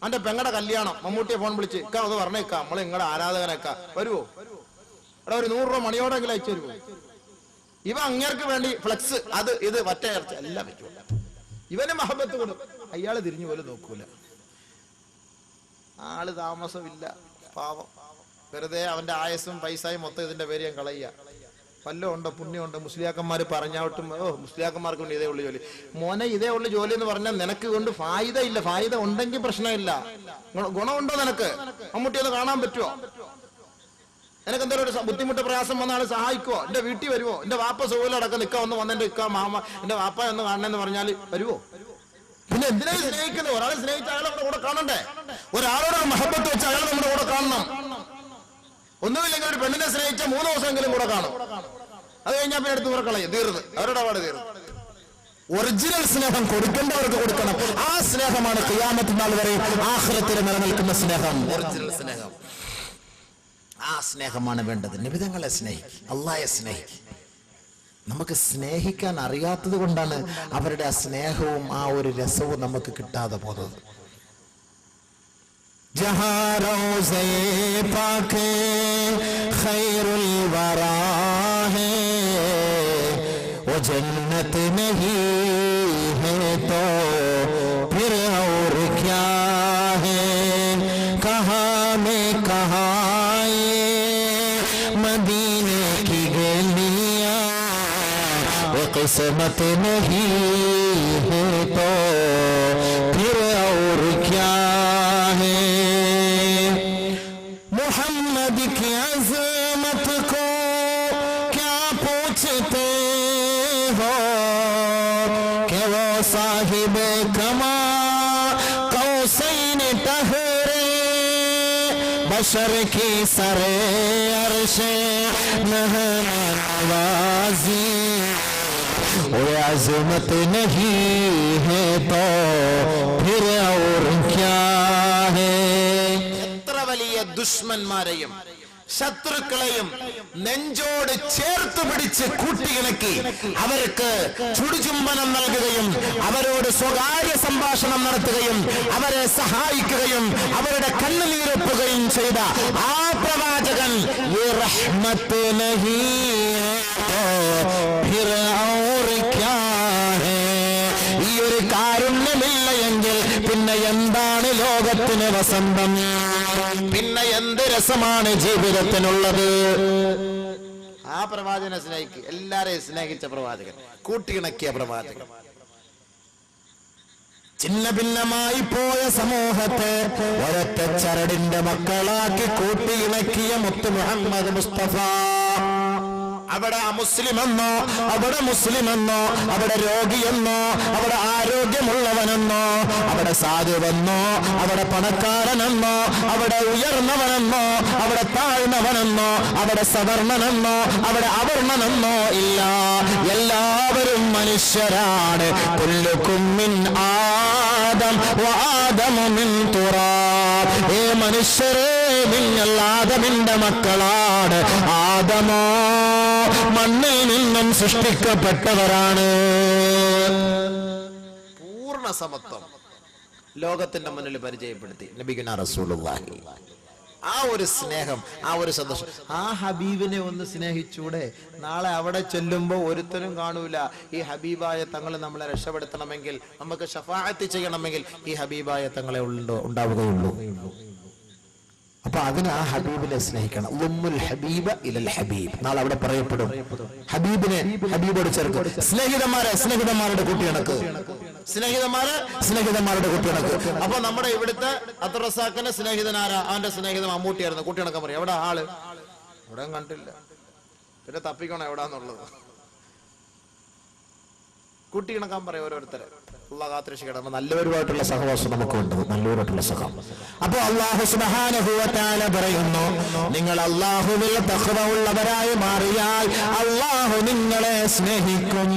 അവന്റെ പെങ്ങടെ കല്യാണം, മമ്മൂട്ടിയെ ഫോൺ വിളിച്ച് ഇക്ക അത് പറഞ്ഞേക്കാം നമ്മളെ നിങ്ങളുടെ ആരാധകനേക്കാ വരുവോ? അവിടെ ഒരു 100 രൂപ മണിയോടെങ്കിലും അയച്ചു തരുവോ? ഇവ അങ്ങേർക്ക് വേണ്ടി ഫ്ലെക്സ് അത് ഇത് മറ്റ എല്ലാം വെച്ചു. ഇവന് മഹബത്ത് കൊടുക്കും, അയാള് തിരിഞ്ഞു പോലും നോക്കൂല. ആള് താമസമില്ല, പാവം. വെറുതെ അവന്റെ ആയസും പൈസയും മൊത്തം ഇതിന്റെ പേര് ഞാൻ കളയുക. വല്ലതും ഉണ്ടോ? പുണ്യമുണ്ടോ? മുസ്ലിയാക്കന്മാർ പറഞ്ഞാട്ടും മുസ്ലിയാക്കന്മാർക്ക് കൊണ്ട് ഇതേ ഉള്ളു ജോലി. മോനെ ഇതേ ഉള്ളു ജോലി എന്ന് പറഞ്ഞാൽ നിനക്ക് കൊണ്ട് ഫായിദ ഇല്ല. ഫായിദ ഉണ്ടെങ്കിൽ പ്രശ്നമില്ല. ഗുണമുണ്ടോ നിനക്ക്? മമ്മൂട്ടി ഒന്ന് കാണാൻ പറ്റുമോ? നിനക്ക് എന്തെങ്കിലും ഒരു ബുദ്ധിമുട്ട് പ്രയാസം വന്ന ആള് സഹായിക്കുവോ? എന്റെ വീട്ടിൽ വരുവോ? എന്റെ വാപ്പ സുഖലടക്കം നിക്ക ഒന്ന് വന്നെന്റെ ഇക്ക മാമ എന്റെ വാപ്പ ഒന്ന് കാണണമെന്ന് പറഞ്ഞാൽ വരുവോ? പിന്നെ എന്തിനാ സ്നേഹിക്കുന്നത്? ഒരാളെ സ്നേഹിച്ച അയാൾ നമ്മുടെ കൂടെ കാണണ്ടേ? ഒരാളോട് മഹബത്ത് വെച്ച അയാൾ നമ്മുടെ കൂടെ കാണണം. ഒന്നുമില്ലെങ്കിൽ ഒരു പെണ്ണിനെ സ്നേഹിച്ച 3 ദിവസമെങ്കിലും കൂടെ കാണും. അത് കഴിഞ്ഞാൽ പിന്നെ എടുത്ത് കളയും, തീർന്ന് അവരുടെ പാട് തീർന്നു. ഒറിജിനൽ സ്നേഹം കൊടുക്കേണ്ടവർക്ക് കൊടുക്കണം. ആ സ്നേഹമാണ് ഖിയാമത്ത് നാൾ വരെ ആഖിറത്തിൽ നിലനിൽക്കുന്ന സ്നേഹം. ഒറിജിനൽ സ്നേഹം. ആ സ്നേഹമാണ് വേണ്ടത്. നബിതങ്ങളെ സ്നേഹിക്കും, അല്ലാഹയെ സ്നേഹിക്കും. നമുക്ക് സ്നേഹിക്കാൻ അറിയാത്തത് കൊണ്ടാണ് അവരുടെ ആ സ്നേഹവും ആ ഒരു രസവും നമുക്ക് കിട്ടാതെ പോകുന്നത്. जहाँ रोज़े पाक खैरुल वरा है वो जन्नत नहीं है तो फिर और क्या है? कहाँ में कहाँ ये मदीने की गलियाँ वो किस्मत नहीं है तो फिर और क्या है? मोहम्मद की अज़मत को क्या पूछते हो कि वो साहिब कमा कौसैन टहरे बशर की सरे अर्शे नवाजी वो अज़मत नहीं है तो फिर और क्या है? ദുഷ്മന്മാരെയും ശത്രുക്കളെയും നെഞ്ചോട് ചേർത്ത് പിടിച്ച് കൂട്ടിയിണക്കി അവർക്ക് ചുടുചുംബനം നൽകുകയും അവരോട് സ്വകാര്യ സംഭാഷണം നടത്തുകയും അവരെ സഹായിക്കുകയും അവരുടെ കണ്ണുനീരൊപ്പുകയും ചെയ്ത ആ പ്രവാചകൻ ये रहमत नहीं है फिर और क्या വസന്തം. പിന്നെ എന്ത് രസമാണ് ജീവിതത്തിനുള്ളത്. ആ പ്രവാചകനെ സ്നേഹിക്കുക, എല്ലാരെയും സ്നേഹിച്ച പ്രവാചകൻ, കൂട്ടിയിണക്കിയ പ്രവാചകൻ. ചിന്ന ഭിന്നമായി പോയ സമൂഹത്തെ ഒരൊറ്റ ചരടിന്റെ മക്കളാക്കി കൂട്ടിയിണക്കിയ മുത്ത് മുഹമ്മദ് മുസ്തഫ. അവിടെ അമുസ്ലിമെന്നോ, അവിടെ മുസ്ലിമെന്നോ, അവിടെ രോഗിയെന്നോ, അവിടെ ആരോഗ്യമുള്ളവനെന്നോ, അവിടെ സാധുവെന്നോ, അവിടെ പണക്കാരനെന്നോ, അവിടെ ഉയർന്നവനെന്നോ, അവിടെ താഴ്ന്നവനെന്നോ, അവിടെ സവർണനെന്നോ, അവിടെ അവർണനെന്നോ ഇല്ല. എല്ലാവരും മനുഷ്യരാണ്. കുല്ലുകും മിൻ ആദം വആദമു മിൻ തുറാബ്. ഏ മനുഷ്യരേ, നിങ്ങൾ ആദമിന്റെ മക്കളാണ്. ആദമോ മണ്ണിൽ നിന്നും സൃഷ്ടിക്കപ്പെട്ടവരാണ്. പൂർണ്ണ സമത്വം ലോകത്തിന്റെ മുന്നിൽ പരിചയപ്പെടുത്തി നബിഗുനാ റസൂലുള്ളാഹി. ആ ഒരു സ്നേഹം, ആ ഒരു സന്തോഷം. ആ ഹബീബിനെ ഒന്ന് സ്നേഹിച്ചൂടെ? നാളെ അവിടെ ചെല്ലുമ്പോൾ ഒരുത്തരും കാണൂല. ഈ ഹബീബായ തങ്ങൾ നമ്മളെ രക്ഷപ്പെടുത്തണമെങ്കിൽ, നമുക്ക് ശഫാഅത്ത് ചെയ്യണമെങ്കിൽ ഈ ഹബീബായ തങ്ങളെ ഉണ്ടാവുകയുള്ളൂ. അപ്പൊ അതിന് ആ ഹബീബിനെ സ്നേഹിക്കണം. ഉമ്മുൽ ഹബീബ ഇലൽ ഹബീബ്. നാളെ അവിടെ പറയപ്പെടും ഹബീബിനെ ഹബീബോട് ചേർക്ക്. സ്നേഹിതന്മാരുടെ കുട്ടിയണക്ക്, സ്നേഹിതന്മാരുടെ കുട്ടിയണക്ക്. അപ്പൊ നമ്മുടെ ഇവിടുത്തെ അബ്ദുർ റസാഖിന്റെ സ്നേഹിതനാരാ? അവന്റെ സ്നേഹിതൻ മമ്മൂട്ടിയായിരുന്നു. കുട്ടിയണക്കാൻ പറയും. എവിടെ ആള്? ഇവിടെ കണ്ടില്ല. പിന്നെ തപ്പിക്കണം എവിടാന്നുള്ളത്. കൂട്ടിയിണക്കാൻ പറയും ഓരോരുത്തരെ. അല്ലാഹു കാത്തിരക്ഷിക്കണം. നല്ലവരുമായിട്ടുള്ള സഹവാസം നമുക്കുണ്ട്, നല്ലവരുമായിട്ടുള്ള സഹം. അപ്പൊ അല്ലാഹു സുബ്ഹാനഹു വ തആല പറയുന്നു, നിങ്ങൾ അല്ലാഹുവിൽ തഖ്വ ഉള്ളവരായി മാറിയാൽ അല്ലാഹു നിങ്ങളെ സ്നേഹിക്കും.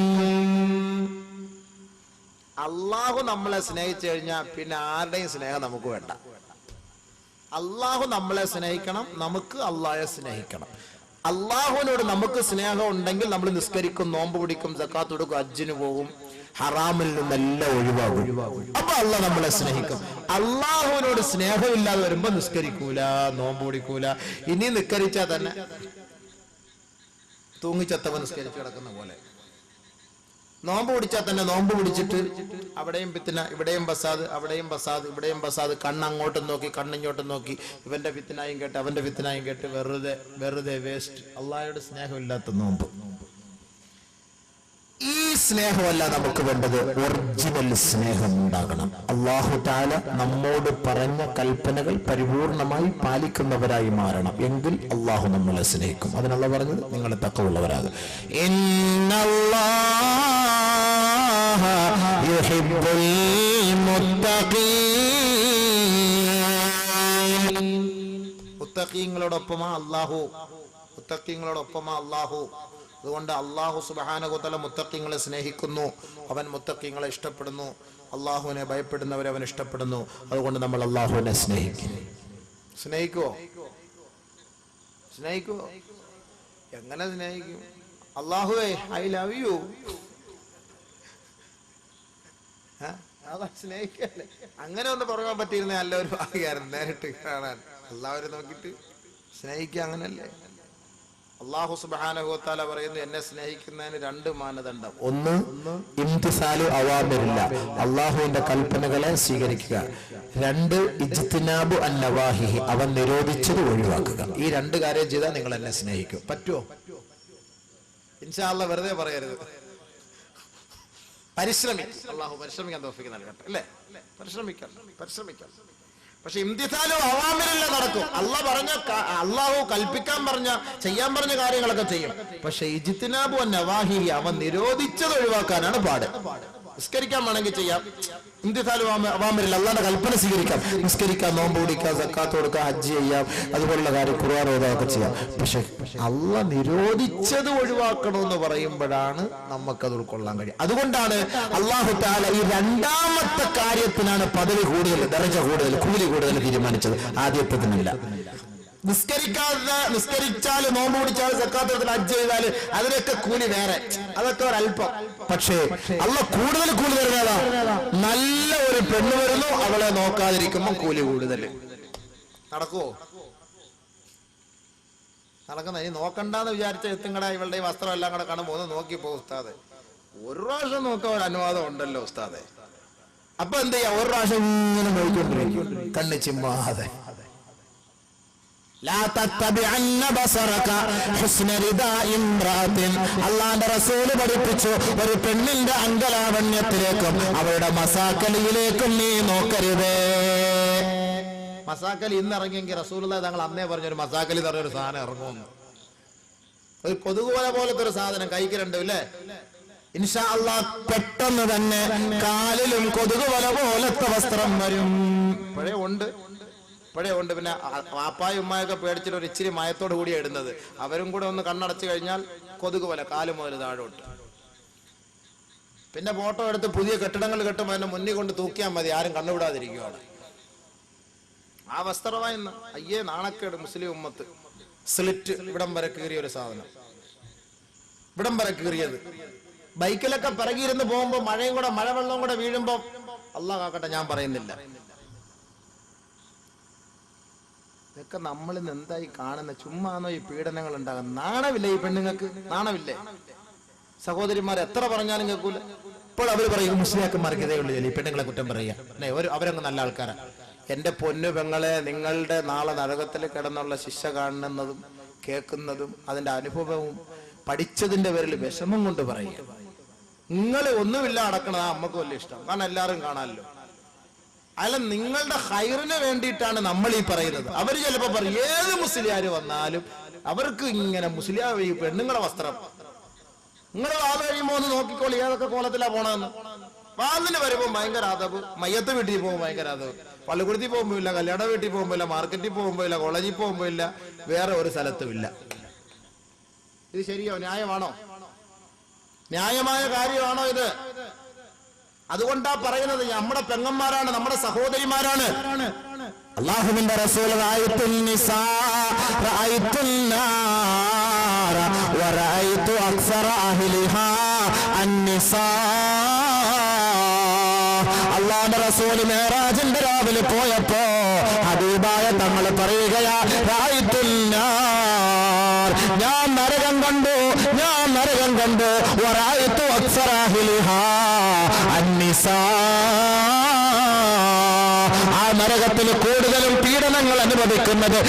അല്ലാഹു നമ്മളെ സ്നേഹിച്ചു കഴിഞ്ഞാൽ പിന്നെ ആരുടെയും സ്നേഹം നമുക്ക് വേണ്ട. അല്ലാഹു നമ്മളെ സ്നേഹിക്കണം, നമുക്ക് അല്ലാഹയെ സ്നേഹിക്കണം. അള്ളാഹുവിനോട് നമുക്ക് സ്നേഹം ഉണ്ടെങ്കിൽ നമ്മൾ നിസ്കരിക്കും, നോമ്പ് പിടിക്കും, സക്കാത്ത് കൊടുക്കും, ഹജ്ജിന് പോകും, ഹറാമിൽ നിന്നെല്ലാം ഒഴിവാകും. അപ്പൊ അള്ളാഹ് നമ്മളെ സ്നേഹിക്കും. അള്ളാഹുവിനോട് സ്നേഹമില്ലാതെ വരുമ്പോ നിസ്കരിക്കൂല, നോമ്പ് പിടിക്കൂല. ഇനി നിസ്കരിച്ചാൽ തന്നെ തൂങ്ങിച്ചത്തവൻ നിസ്കരിച്ചു കിടക്കുന്ന പോലെ. നോമ്പ് പിടിച്ചാൽ തന്നെ നോമ്പ് പിടിച്ചിട്ട് അവിടെയും ഫിത്ന, ഇവിടെയും ബസാദ്, അവിടെയും ബസാദ്, ഇവിടെയും ബസാദ്. കണ്ണങ്ങോട്ടും നോക്കി കണ്ണിങ്ങോട്ടും നോക്കി, ഇവന്റെ ഫിത്നായും കേട്ട് അവന്റെ ഫിത്നായും കേട്ട് വെറുതെ വേസ്റ്റ്. അള്ളാഹയോട് സ്നേഹമില്ലാത്ത നോമ്പ്. ഈ സ്നേഹമല്ല നമുക്ക് വേണ്ടത്, ഒറിജിനൽ സ്നേഹം ഉണ്ടാകണം. അല്ലാഹു തആല നമ്മോട് പറഞ്ഞ കൽപ്പനകൾ പരിപൂർണമായി പാലിക്കുന്നവരായി മാറണം. എങ്കിൽ അല്ലാഹു നമ്മളെ സ്നേഹിക്കും. അതിനുള്ള പറഞ്ഞത് നിങ്ങൾ തഖ്വയുള്ളവരാകുക. ഇന്നല്ലാഹ യുഹിബ്ബുൽ മുത്തഖീൻ. മുത്തഖീങ്ങളോടൊപ്പമാ അല്ലാഹു, മുത്തഖീങ്ങളോടൊപ്പമാ അല്ലാഹു. അതുകൊണ്ട് അല്ലാഹു സുബ്ഹാനഹു വ തആല മുത്തഖീങ്ങളെ സ്നേഹിക്കുന്നു. അവൻ മുത്തഖീങ്ങളെ ഇഷ്ടപ്പെടുന്നു. അല്ലാഹുവിനെ ഭയപ്പെടുന്നവരെ അവൻ ഇഷ്ടപ്പെടുന്നു. അതുകൊണ്ട് നമ്മൾ അല്ലാഹുവിനെ സ്നേഹിക്കും. സ്നേഹിക്കുവോ? എങ്ങനെ സ്നേഹിക്കും? അല്ലാഹുവേ ഐ ലവ് യു. സ്നേഹിക്കല്ലേ? അങ്ങനെ ഒന്ന് പറയാൻ പറ്റിയിരുന്ന നല്ല ഒരു ഭാഗ്യമായിരുന്നു, നേരിട്ട് കാണാൻ. അല്ലാഹുവിനെ നോക്കിയിട്ട് സ്നേഹിക്കുക അങ്ങനല്ലേ? അല്ലാഹു സുബ്ഹാനഹു വ തആല പറയുന്നു, എന്നെ സ്നേഹിക്കുന്നതിന് രണ്ട് മാനദണ്ഡം. ഒന്ന്, ഇംതിസാലു അവാമിറില്ല, അല്ലാഹുവിന്റെ കൽപ്പനകളെ സ്വീകരിക്കുക. രണ്ട്, ഇജ്തിനാബു അന്നവാഹിഹി, അവൻ നിരോധിച്ചത് ഒഴിവാക്കുക. ഈ രണ്ട് കാര്യം ചെയ്താൽ നിങ്ങൾ എന്നെ സ്നേഹിക്കും. പറ്റുമോ? ഇൻഷാ അല്ലാഹ് വെറുതെ പറയരുത്. പരിശ്രമിക്കും. അല്ലാഹു പരിശ്രമിക്കാൻ തൗഫീഖ് നൽകട്ടെ. അല്ലേ? പരിശ്രമിക്കാം. പക്ഷെ ഇംതിസാലു അവാമിറില്ല നടക്കും. അല്ലാഹു കൽപ്പിക്കാൻ പറഞ്ഞ, ചെയ്യാൻ പറഞ്ഞ കാര്യങ്ങളൊക്കെ ചെയ്യും. പക്ഷെ ഇജ്തിനാബു അന്നവാഹിഹി, അവൻ നിരോധിച്ചത് ഒഴിവാക്കാനാണ് പാട്. നിസ്കരിക്കാൻ വേണമെങ്കിൽ ചെയ്യാം. ഇംതിസാലു അവാമിറില്ല, അല്ലാഹുവിന്റെ കൽപ്പന സ്വീകരിക്കാം. നിസ്കരിക്കാം, നോമ്പ് പിടിക്കാം, സക്കാത്ത് കൊടുക്കാം, ഹജ്ജ് ചെയ്യാം, അതുപോലുള്ള കാര്യം ഖുർആൻ ഓതുകയൊക്കെ ചെയ്യാം. പക്ഷെ അല്ലാഹ് നിരോധിച്ചത് ഒഴിവാക്കണമെന്ന് പറയുമ്പോഴാണ് നമുക്കത് ഉൾക്കൊള്ളാൻ കഴിയും. അതുകൊണ്ടാണ് അല്ലാഹു തആല ഈ രണ്ടാമത്തെ കാര്യത്തിനാണ് പദവി കൂടുതൽ, ദർജ കൂടുതൽ, കൂലി കൂടുതൽ തീരുമാനിച്ചത്. ആദ്യത്തേതിനില്ല. നിസ്കരിച്ചാൽ, നോമ്പ് പിടിച്ചാൽ, സക്കാത്ത് കൊടുത്താൽ, ഹജ്ജ് ചെയ്താൽ അതിനൊക്കെ കൂലി വേറെ, അതൊക്കെ ഒരല്പം. പക്ഷേ അല്ലാഹ് കൂടുതൽ തരുന്നതാ. നല്ല ഒരു പെണ്ണ് വരുന്നു, അവളെ നോക്കാതിരിക്കുമ്പോൾ കൂലി കൂടുതൽ. നടക്കുവോ? നടക്കുന്ന. ഇനി നോക്കണ്ടെന്ന് വിചാരിച്ച എത്തുങ്ങട ഇവളുടെ ഈ വസ്ത്രം എല്ലാം കൂടെ കാണുമ്പോൾ ഒന്ന് നോക്കിപ്പോ ഉസ്താദെ. ഒരു പ്രാവശ്യം നോക്കാൻ ഒരു അനുവാദം ഉണ്ടല്ലോ ഉസ്താദെ. അപ്പൊ എന്ത് ചെയ്യാ, ഒരു പ്രാവശ്യം ഇങ്ങനെ നോക്കിക്കൊണ്ടിരിക്കും കണ്ണ് ചിമ്മാതെ. അള്ളാന്റെ റസൂല് പഠിപ്പിച്ചു, ഒരു പെണ്ണിന്റെ അങ്കലാവണ്യത്തിലേക്കും അവരുടെ മസാക്കലിയിലേക്കും നീ നോക്കരുതേ. മസാക്കലി ഇന്ന് ഇറങ്ങിയെങ്കിൽ റസൂലുള്ളാഹി തങ്ങൾ അന്നേ പറഞ്ഞൊരു മസാക്കലി പറഞ്ഞൊരു സാധനം ഇറങ്ങുമെന്ന്. ഒരു കൊതുകുവല പോലത്തെ ഒരു സാധനം കൈക്ക് അല്ലേ? ഇൻഷാ അല്ലാഹ് പെട്ടെന്ന് തന്നെ കാലിലും കൊതുകുവല പോലത്തെ വസ്ത്രം വരും. പഴയ ഉണ്ട്. പിന്നെ വാപ്പായും ഉമ്മായൊക്കെ പേടിച്ചിട്ട് ഒരു ഇച്ചിരി മയത്തോട് കൂടിയാണ് ഇടുന്നത്. അവരും കൂടെ ഒന്ന് കണ്ണടച്ചു കഴിഞ്ഞാൽ കൊതുകുവല കാല് മുതൽ താഴോട്ട്. പിന്നെ ഫോട്ടോ എടുത്ത് പുതിയ കെട്ടിടങ്ങൾ കെട്ടുമ്പോൾ അതിനെ മുന്നിൽ കൊണ്ട് തൂക്കിയാൽ മതി, ആരും കണ്ണുവിടാതിരിക്കുകയാണ്. ആ വസ്ത്രമായി അയ്യേ നാണക്കേട് മുസ്ലിം ഉമ്മത്ത്. സ്ലിറ്റ് ഇവിടം വരെ കീറിയ ഒരു സാധനം, ഇവിടം വരെ കീറിയത്. ബൈക്കിലൊക്കെ പിറകിയിരുന്ന് പോകുമ്പോ മഴയും കൂടെ മഴവെള്ളവും കൂടെ വീഴുമ്പോ അല്ലാഹ് കാക്കട്ടെ, ഞാൻ പറയുന്നില്ല. ഇതൊക്കെ നമ്മളിൽ നിന്ന് എന്തായി കാണുന്ന? ചുമ്മാന്നോ ഈ പീഡനങ്ങൾ ഉണ്ടാകുന്നത്? നാണമില്ലേ ഈ പെണ്ണുങ്ങൾക്ക്? നാണമില്ലേ? സഹോദരിമാർ എത്ര പറഞ്ഞാലും കേൾക്കൂല. ഇപ്പോൾ അവർ പറയും മുസ്ലിയാക്കന്മാർക്ക് ഇതേ ഉള്ളൂ ഈ പെണ്ണുങ്ങളെ കുറ്റം പറയുക, അവരങ്ങ് നല്ല ആൾക്കാരാണ്. എന്റെ പൊന്നു പെങ്ങളെ, നിങ്ങളുടെ നാളെ നരകത്തിൽ കിടന്നുള്ള ശിക്ഷ കാണുന്നതും കേൾക്കുന്നതും അതിന്റെ അനുഭവവും പഠിച്ചതിന്റെ പേരിൽ വിഷമം കൊണ്ട് പറയുക. നിങ്ങൾ ഒന്നുമില്ല അടക്കണത് അമ്മക്ക് വലിയ ഇഷ്ടം, കാരണം എല്ലാവരും കാണാമല്ലോ. അല്ല, നിങ്ങളുടെ ഹൈറിന് വേണ്ടിയിട്ടാണ് നമ്മൾ ഈ പറയുന്നത്. അവർ ചിലപ്പോ പറയും ഏത് മുസ്ലിയാര് വന്നാലും അവർക്ക് ഇങ്ങനെ മുസ്ലിയാർ ഈ പെണ്ണുങ്ങളെ വസ്ത്രം നിങ്ങൾ വാത് കഴിയുമ്പോ ഒന്ന് നോക്കിക്കോളി ഏതൊക്കെ കോലത്തിലാ പോണെന്ന്. വാതിന് വരുമ്പോ ഭയങ്കര അതവ്, മയ്യത്ത് വീട്ടിൽ പോകുമ്പോൾ ഭയങ്കര അതവ്, പള്ളിക്കുടത്തിൽ പോകുമ്പോ ഇല്ല, കല്യാണ വീട്ടിൽ പോകുമ്പോ ഇല്ല, മാർക്കറ്റിൽ പോകുമ്പോ ഇല്ല, കോളേജിൽ പോകുമ്പോ ഇല്ല, വേറെ ഒരു സ്ഥലത്തും ഇല്ല. ഇത് ശരിയോ? ന്യായമാണോ? ന്യായമായ കാര്യമാണോ ഇത്? അതുകൊണ്ടാ പറയുന്നത് നമ്മുടെ പെങ്ങന്മാരാണ്, നമ്മുടെ സഹോദരിമാരാണ്. അല്ലാഹുവിന്റെ റസൂൽ റഅയ്തുൻ നിസാ റഅയ്തുൻ നാര വറഅയ്തു അക്സറ അഹ്ലിഹാ അന്നിസാ. അല്ലാഹുവിന്റെ റസൂൽ മിഅ്റാജിന്റെ രാവിലെ പോയപ്പോ ഹബീബായ തങ്ങൾ പറയുകയാ, റഅയ്തുൻ നാർ, ഞാൻ നരകം കണ്ടു, വറഅയ്തു അക്സറ അഹ്ലിഹാ അന്നിസാ. ആ നരകത്തിൽ കൂടുതലും പീഡനങ്ങൾ അനുഭവിക്കുന്നത്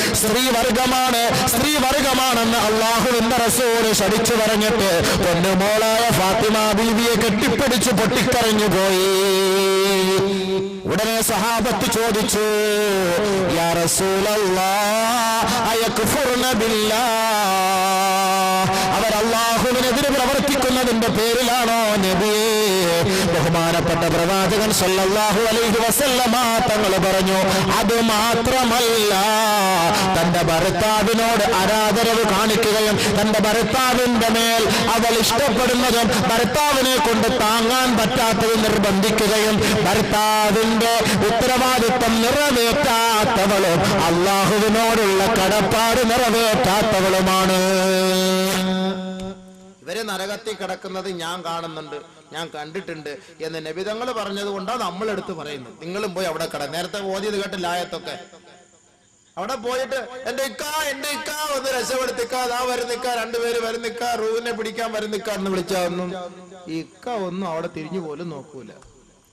സ്ത്രീവർഗമാണെന്ന് അള്ളാഹുവിന്റെ റസൂൽ ശടിച്ചു പറഞ്ഞിട്ട് പൊന്നുമോളായ ഫാത്തിമ ബീവിയെ കെട്ടിപ്പിടിച്ച് പൊട്ടിക്കരഞ്ഞു പോയി. ഉടനെ സഹാബത്ത് ചോദിച്ചു, യാ റസൂലല്ലാഹ് അയക്ഫുർന ബില്ലാഹ്, അവർ അള്ളാഹുവിനെതിരെ പ്രവർത്തിക്കുന്നതിന്റെ പേരിലാണോ നബിയേ? ബഹുമാനപ്പെട്ട പ്രവാചകൻ സല്ലല്ലാഹു അലൈഹി വസല്ലമ തങ്ങൾ പറഞ്ഞു, അത് മാത്രമല്ല, തന്റെ ഭർത്താവിനോട് ആരാധനവ് കാണിക്കുകയും തന്റെ ഭർത്താവിന്റെ മേൽ അവൾ ഇഷ്ടപ്പെടുന്നതും ഭർത്താവിനെ കൊണ്ട് താങ്ങാൻ പറ്റാത്തത് നിർബന്ധിക്കുകയും ഭർത്താവിന്റെ ഉത്തരവാദിത്വം നിറവേറ്റാത്തവളും അള്ളാഹുവിനോടുള്ള കടപ്പാട് നിറവേറ്റാത്തവളുമാണ്. ഇവരെ നരകത്തിൽ കിടക്കുന്നത് ഞാൻ കാണുന്നുണ്ട്, ഞാൻ കണ്ടിട്ടുണ്ട് എന്ന് നബിതങ്ങൾ പറഞ്ഞത് കൊണ്ടാണ് നമ്മളെടുത്ത് പറയുന്നത്. നിങ്ങളും പോയി അവിടെ കിട, നേരത്തെ ഓതിയത് കേട്ടില്ല ആയത്തൊക്കെ. അവിടെ പോയിട്ട് എന്റെ ഇക്ക ഒന്ന് രക്ഷപ്പെടുത്തിക്ക, അതാ വരുന്നിക്ക, രണ്ടുപേര് വരുന്നിക്ക, റൂവിനെ പിടിക്കാൻ വരുന്നിക്ക എന്ന് വിളിച്ചാന്നും ഈ ഇക്ക ഒന്നും അവിടെ തിരിഞ്ഞു പോലും നോക്കൂല.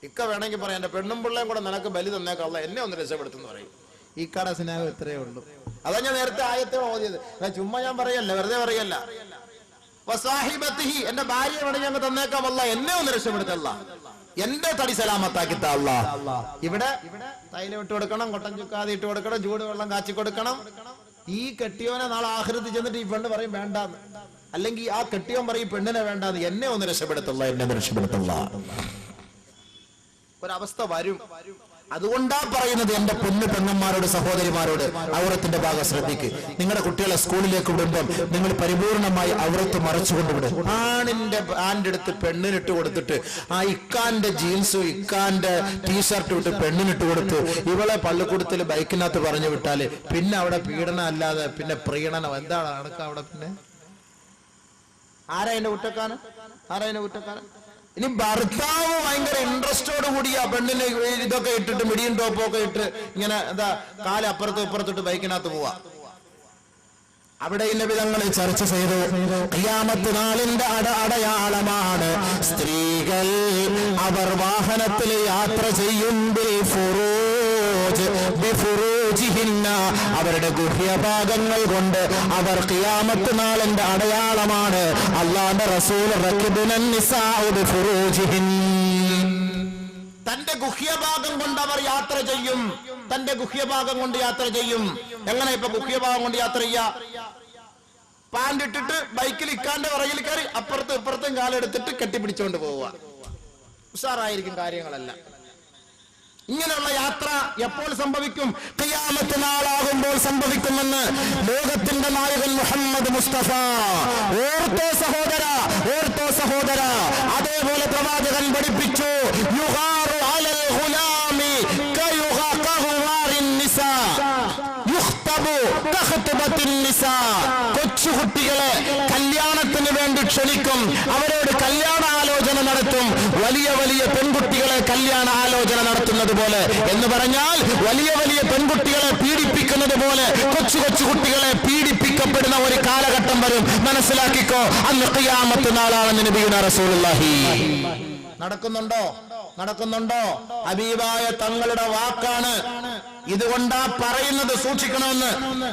ഇക്ക വേണമെങ്കിൽ പറയാം, എന്റെ പെണ്ണും പിള്ളേം കൂടെ നിനക്ക് ബലി തന്നേക്കല്ല, എന്നെ ഒന്ന് രക്ഷപ്പെടുത്തുന്നു പറയും. ഈ കട സ്നേഹം ഇത്രയേ ഉള്ളൂ. അതാ ഞാൻ നേരത്തെ ആയത്തെ ഓതിയത്, ചുമ്മാ ഞാൻ പറയല്ല, വെറുതെ പറയല്ല. എന്റെ ഭാര്യ വേണമെങ്കിൽ ഞങ്ങൾ തന്നേക്കാമല്ല, എന്നെ ഒന്ന് രക്ഷപ്പെടുത്തല്ല, എന്റെ തടി സലാമത്താക്കിത്ത അല്ലാഹ്. ഇവിടെ തൈലം ഇട്ട് കൊടുക്കണം, കൊട്ടൻ ചുക്കാതെ ഇട്ട് കൊടുക്കണം, ചൂട് വെള്ളം കാച്ചി കൊടുക്കണം. ഈ കെട്ടിയോനെ നാളെ ആഖിറത്തിൽ ചെന്നിട്ട് ഈ പെണ്ണ് പറയും വേണ്ടാന്ന്, അല്ലെങ്കിൽ ആ കെട്ടിയോൻ പറയും പെണ്ണിനെ വേണ്ടാന്ന്, എന്നെ ഒന്ന് രക്ഷപ്പെടുത്തല്ല, എന്നെ രക്ഷപ്പെടുത്തല്ല. ഒരവസ്ഥ വരും. അതുകൊണ്ടാ പറയുന്നത് എന്റെ പൊന്നു പെങ്ങന്മാരോട്, സഹോദരിമാരോട്, ഔറത്തിന്റെ ഭാഗം ശ്രദ്ധിക്ക്. നിങ്ങളുടെ കുട്ടികളെ സ്കൂളിലേക്ക് വിടുമ്പോൾ നിങ്ങൾ പരിപൂർണമായി ഔറത്ത് മറച്ചുകൊണ്ടുവിടും. ആണിന്റെ പാന്റ് എടുത്ത് പെണ്ണിനിട്ട് കൊടുത്തിട്ട് ആ ഇക്കാന്റെ ജീൻസും ഇക്കാന്റെ ടീഷർട്ടും ഇട്ട് പെണ്ണിനിട്ട് കൊടുത്ത് ഇവളെ പള്ളിക്കൂടത്തിൽ ബൈക്കിനകത്ത് പറഞ്ഞു വിട്ടാല് പിന്നെ അവിടെ പീഡനം അല്ലാതെ പിന്നെ പ്രീണനം എന്താണ് നടക്കുക അവിടെ? പിന്നെ ആരാ അതിന്റെ കുറ്റക്കാരൻ? ഇനി ഭർത്താവ് ഭയങ്കര ഇൻട്രസ്റ്റോട് കൂടി ആ പെണ്ണിന് ഇതൊക്കെ ഇട്ടിട്ട് മിടിയും ടോപ്പൊക്കെ ഇട്ട് ഇങ്ങനെ എന്താ കാല് അപ്പുറത്തും ഇപ്പുറത്തിട്ട് ബൈക്കിനകത്ത് പോവാ. അവിടെ നബി തങ്ങൾ ചർച്ച ചെയ്തു, ഖിയാമത്ത് നാളിന്റെ അടയാളമാണ് സ്ത്രീകൾ അവർ വാഹനത്തിൽ യാത്ര ചെയ്യുമ്പോൾ അവരുടെ ഗുഹ്യഭാഗങ്ങൾ കൊണ്ട് അവർ ഖിയാമത്ത് നാളിന്റെ അടയാളമാണ്. അല്ലാഹുവിന്റെ റസൂൽ റക്കിബുനൻ നിസാഉ ബിഫുറൂജിഹിൻ, തന്റെ ഗുഹ്യഭാഗം കൊണ്ട് അവർ യാത്ര ചെയ്യും. തന്റെ ഗുഹ്യഭാഗം കൊണ്ട് യാത്ര ചെയ്യും. എങ്ങനെ ഇപ്പൊ ഗുഹ്യഭാഗം കൊണ്ട് യാത്ര ചെയ്യാ? പാൻറ് ഇട്ടിട്ട് ബൈക്കിൽ ഇക്കാന്റെ പുറകിൽ കയറി അപ്പുറത്തും ഇപ്പുറത്തും കാലെടുത്തിട്ട് കെട്ടിപ്പിടിച്ചോണ്ട് പോവുക. ഉഷാറായിരിക്കും കാര്യങ്ങളെല്ലാം. ഇങ്ങനെയുള്ള യാത്ര എപ്പോൾ സംഭവിക്കും? ഖിയാമത്ത് നാളാകുമ്പോൾ സംഭവിക്കുമെന്ന് ലോകത്തിന്റെ നായകൻ മുഹമ്മദ് മുസ്തഫ. ഓർത്തോ സഹോദര, ഓർത്തോ സഹോദര. അതേപോലെ പ്രവാചകൻ പഠിപ്പിച്ചു, യുഗാറു അലൽ ഗുലാമി കയുഗഖുവാരിൻ നിസാ യുഖ്തബു കഖ്തബത്തിൻ നിസാ. കൊച്ചുകുട്ടികളെ കല്യാണത്തിന് വേണ്ടി ക്ഷണിക്കും, അവരോട് കല്യാണ ആലോചന നടത്തും. വലിയ വലിയ പെൺകുട്ടികളെ കല്യാണ ആലോചന നടത്തുന്നത് പോലെ എന്ന് പറഞ്ഞാൽ വലിയ വലിയ പെൺകുട്ടികളെ പീഡിപ്പിക്കുന്നത് പോലെ കൊച്ചു കൊച്ചു കുട്ടികളെ പീഡിപ്പിക്കപ്പെടുന്ന ഒരു കാലഘട്ടം വരും. മനസ്സിലാക്കിക്കോ, അന്ന് ഖിയാമത്ത് നാളാണെന്ന് നബിയുനാ റസൂലുള്ളാഹി. നടക്കുന്നുണ്ടോ? നടക്കുന്നുണ്ടോ? ഹബീബായ തങ്ങളുടെ വാക്കാണ്. ഇതുകൊണ്ടാ പറയുന്നത്, സൂക്ഷിക്കണമെന്ന്.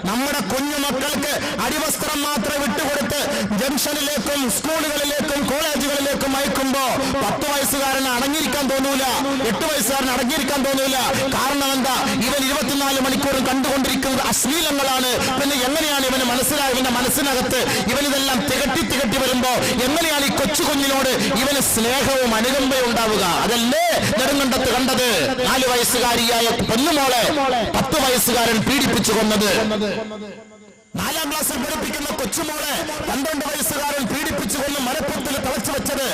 നമ്മുടെ കുഞ്ഞുമക്കൾക്ക് അടിവസ്ത്രം മാത്രം വിട്ടുകൊടുത്ത് ജംഗ്ഷനിലേക്കും സ്കൂളുകളിലേക്കും കോളേജുകളിലേക്കും അയക്കുമ്പോ 10 വയസ്സുകാരന് അടങ്ങിയിരിക്കാൻ തോന്നൂല, 8 വയസ്സുകാരന് അടങ്ങിയിരിക്കാൻ തോന്നൂല. കാരണം എന്താ? ഇവൻ 24 മണിക്കൂറും കണ്ടുകൊണ്ടിരിക്കുന്നത് അശ്ലീലങ്ങളാണ്. പിന്നെ എങ്ങനെയാണ് ഇവന് മനസ്സിലായി? ഇവന്റെ മനസ്സിനകത്ത് ഇവനിതെല്ലാം തികട്ടി വരുമ്പോ എങ്ങനെയാണ് ഈ കൊച്ചു കുഞ്ഞിനോട് ഇവന് സ്നേഹവും അനുകമ്പയും ഉണ്ടാവുക? അതല്ലേ നെടുങ്കണ്ടത്ത് കണ്ടത്? 4 വയസ്സുകാരിയായ പൊന്നുമോളെ 10 വയസ്സുകാരൻ പീഡിപ്പിച്ചു കൊന്നത്. 4ാം ക്ലാസ്സിൽ പഠിപ്പിക്കുന്ന കൊച്ചുമോളെ 12 വയസ്സുകാരൻ പീഡിപ്പിച്ചു കൊന്ന് മരപ്പത്തിൽ തളച്ചു വെച്ചത്.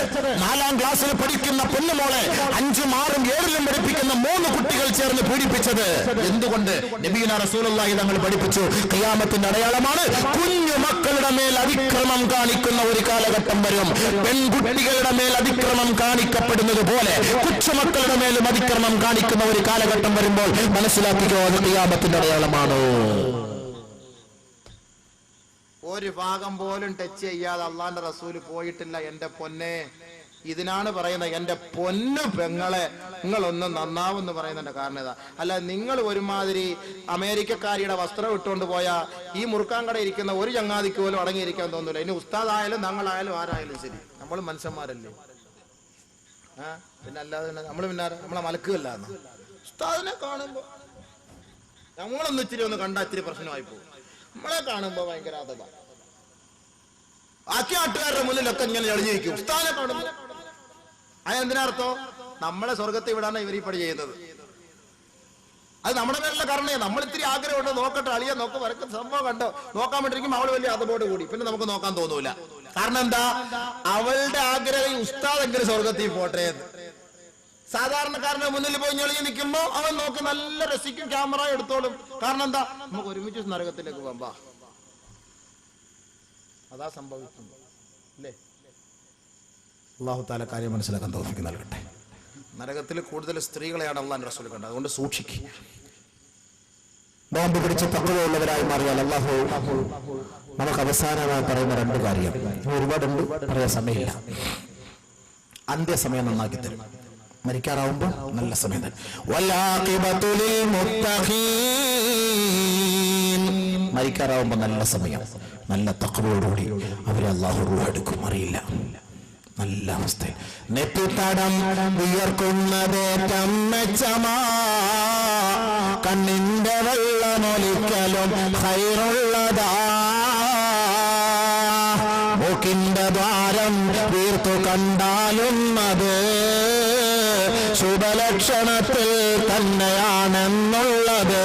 4ാം ക്ലാസ്സിൽ പഠിക്കുന്ന പൊന്നുമോളെ 5ഉം 6ഉം 7ലും പഠിപ്പിക്കുന്ന 3 കുട്ടികൾ ചേർന്ന് പീഡിപ്പിച്ചത്. എന്തുകൊണ്ട്? നബിയുനാ റസൂലുള്ളാഹി തങ്ങൾ പഠിപ്പിച്ചു, ഖിയാമത്തിന്റെ അടയാളമാണ് കുഞ്ഞു മക്കളുടെ മേൽ അതിക്രമം കാണിക്കുന്ന ഒരു കാലഘട്ടം വരും. പെൺകുട്ടികളുടെ മേൽ അതിക്രമം കാണിക്കപ്പെടുന്നത് പോലെ കൊച്ചുമക്കളുടെ മേലും അതിക്രമം കാണിക്കുന്ന ഒരു കാലഘട്ടം വരുമ്പോൾ മനസ്സിലാക്കിക്കോ, അത് ഖിയാമത്തിന്റെ അടയാളമാണോ? ഒരു ഭാഗം പോലും ടച്ച് ചെയ്യാതെ അള്ളാന്റെ റസൂല് പോയിട്ടില്ല. എന്റെ പൊന്നെ, ഇതിനാണ് പറയുന്നത്, എന്റെ പൊന്നു പെങ്ങളെ നിങ്ങളൊന്ന് നന്നാവെന്ന് പറയുന്നതിന്റെ കാരണം ഇതാ. അല്ല, നിങ്ങൾ ഒരുമാതിരി അമേരിക്കക്കാരിയുടെ വസ്ത്രം ഇട്ടുകൊണ്ട് പോയാ ഈ മുറുക്കാൻ കട ഇരിക്കുന്ന ഒരു ചങ്ങാതിക്ക് പോലും അടങ്ങിയിരിക്കാൻ തോന്നില്ല. ഇനി ഉസ്താദായാലും ഞങ്ങളായാലും ആരായാലും ശരി, നമ്മൾ മനുഷ്യന്മാരല്ലേ. പിന്നെ അല്ലാതെ നമ്മൾ പിന്നെ നമ്മളെ മലക്കുകയല്ലാന്ന്. ഉസ്താദിനെ കാണുമ്പോ നമ്മളൊന്ന് ഇച്ചിരി ഒന്ന് കണ്ടാ ഇച്ചിരി പ്രശ്നമായി പോകും. നമ്മളെ കാണുമ്പോ ഭയങ്കര അതത. ബാക്കി നാട്ടുകാരുടെ മുന്നിലൊക്കെ ഇങ്ങനെ എളിഞ്ഞിരിക്കും ഉസ്താദിനെ കാണുമ്പോ. അതെന്തിനർത്ഥോ? നമ്മളെ സ്വർഗത്തെ വിടാണ് ഇവർ ഈ പണി ചെയ്യുന്നത്. അത് നമ്മുടെ പേരിലുള്ള കാരണേ. നമ്മൾ ഇത്തിരി ആഗ്രഹമുണ്ട്, നോക്കട്ടെ അളിയ നോക്ക് വരക്കുന്ന സംഭവം കണ്ടോ, നോക്കാൻ വേണ്ടിയിരിക്കും അവള് വലിയ അതോട് കൂടി പിന്നെ നമുക്ക് നോക്കാൻ തോന്നൂല. കാരണം എന്താ? അവളുടെ ആഗ്രഹം ഉസ്താദെങ്കിലും സ്വർഗത്തിൽ പോട്ടെ എന്ന്. സാധാരണക്കാരന്റെ മുന്നിൽ പോയി ഞെളിഞ്ഞ് നിൽക്കുമ്പോ അവൻ നോക്കി നല്ല രസിക്കും, ക്യാമറ എടുത്തോളും. കാരണം എന്താ? നമുക്ക് ഒരുമിച്ച് നരകത്തിലേക്ക് പോകാം. അതാ സംഭവിക്കുന്നത് അല്ലേ? അല്ലാഹു തആല കാര്യം മനസ്സിലാക്കാൻ തൗഫീഖ് നൽകട്ടെ. നരകത്തിൽ കൂടുതൽ സ്ത്രീകളെയാണ് അല്ലാഹു റസൂൽ കണ്ടത്. അതുകൊണ്ട് സൂക്ഷിക്കുക. നോമ്പ് പിടിച്ച് തഖ്വയുള്ളവരായി മാറിയാൽ അല്ലാഹു നമുക്ക് അവസാനമായി പറയുന്ന 2 കാര്യം. ഒരുപാടുണ്ട്, പറയാൻ സമയമില്ല. അന്ത്യസമയം നന്നാക്കി തരും. മരിക്കാറാവുമ്പോ നല്ല സമയം തന്നെ. മരിക്കാറാവുമ്പോ നല്ല സമയം, നല്ല തഖ്വയോടുകൂടി അവരെ അല്ലാഹു റൂഹ് എടുക്കും. അറിയില്ല, നല്ല അവസ്ഥ. നെറ്റിത്തടം വിയർക്കുന്നതേറ്റം മെച്ചമാ, കണ്ണിന്റെ വെള്ളമൊലിക്കലും ഖൈറുള്ളതാ, മൂക്കിന്റെ ദ്വാരം വീർത്തു കണ്ടാലും അത് ശുഭലക്ഷണത്തിൽ തന്നെയാണെന്നുള്ളത്.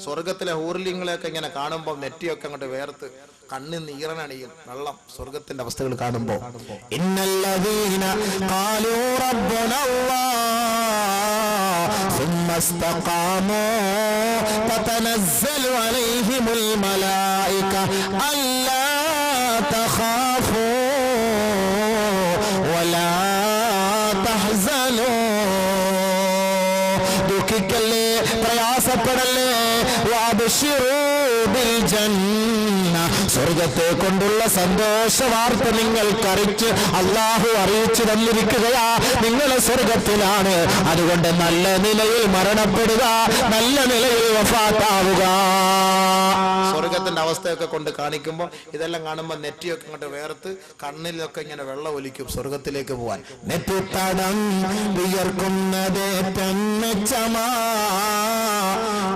സ്വർഗത്തിലെ ഹൂർലിങ്ങളെയൊക്കെ ഇങ്ങനെ കാണുമ്പോൾ നെറ്റിയൊക്കെ അങ്ങോട്ട് വേർത്ത് കണ്ണിൽ നീറനണിയും വെള്ളം. സ്വർഗത്തിന്റെ അവസ്ഥകൾ കാണുമ്പോ ഇന്നല്ലദീന ഖാലൂ റബ്ബുനല്ലാഹ് സുമ്മ ഇസ്തഖാമൂ തതനസ്സലു അലൈഹിമുൽ മലായിക അല്ലാ തഖാഫൂ വലാ തഹ്സനൂ. ദുഃഖിക്കല്ലേ, പ്രയാസപ്പെടല്ലേ, വഅബ്ശിറൂ ബിൽ ജന്ന, സ്വർഗ്ഗത്തെ കൊണ്ടുള്ള സന്തോഷ വാർത്ത നിങ്ങൾക്ക് അല്ലാഹു അറിയിച്ചു തന്നിരിക്കുകയാ. നിങ്ങൾ സ്വർഗ്ഗത്തിലാണ്, അതുകൊണ്ട് നല്ല നിലയിൽ മരണപ്പെടുക, നല്ല നിലയിൽ വഫാത്താവുക. സ്വർഗത്തിന്റെ അവസ്ഥയൊക്കെ കൊണ്ട് കാണിക്കുമ്പോൾ ഇതെല്ലാം കാണുമ്പോൾ നെറ്റിയൊക്കെ ഇങ്ങോട്ട് വേർത്ത് കണ്ണിലൊക്കെ ഇങ്ങനെ വെള്ളം ഒലിക്കും സ്വർഗത്തിലേക്ക് പോവാൻ. നെറ്റിത്തടം വിയർക്കുന്നത് തെന്നച്ചമാ,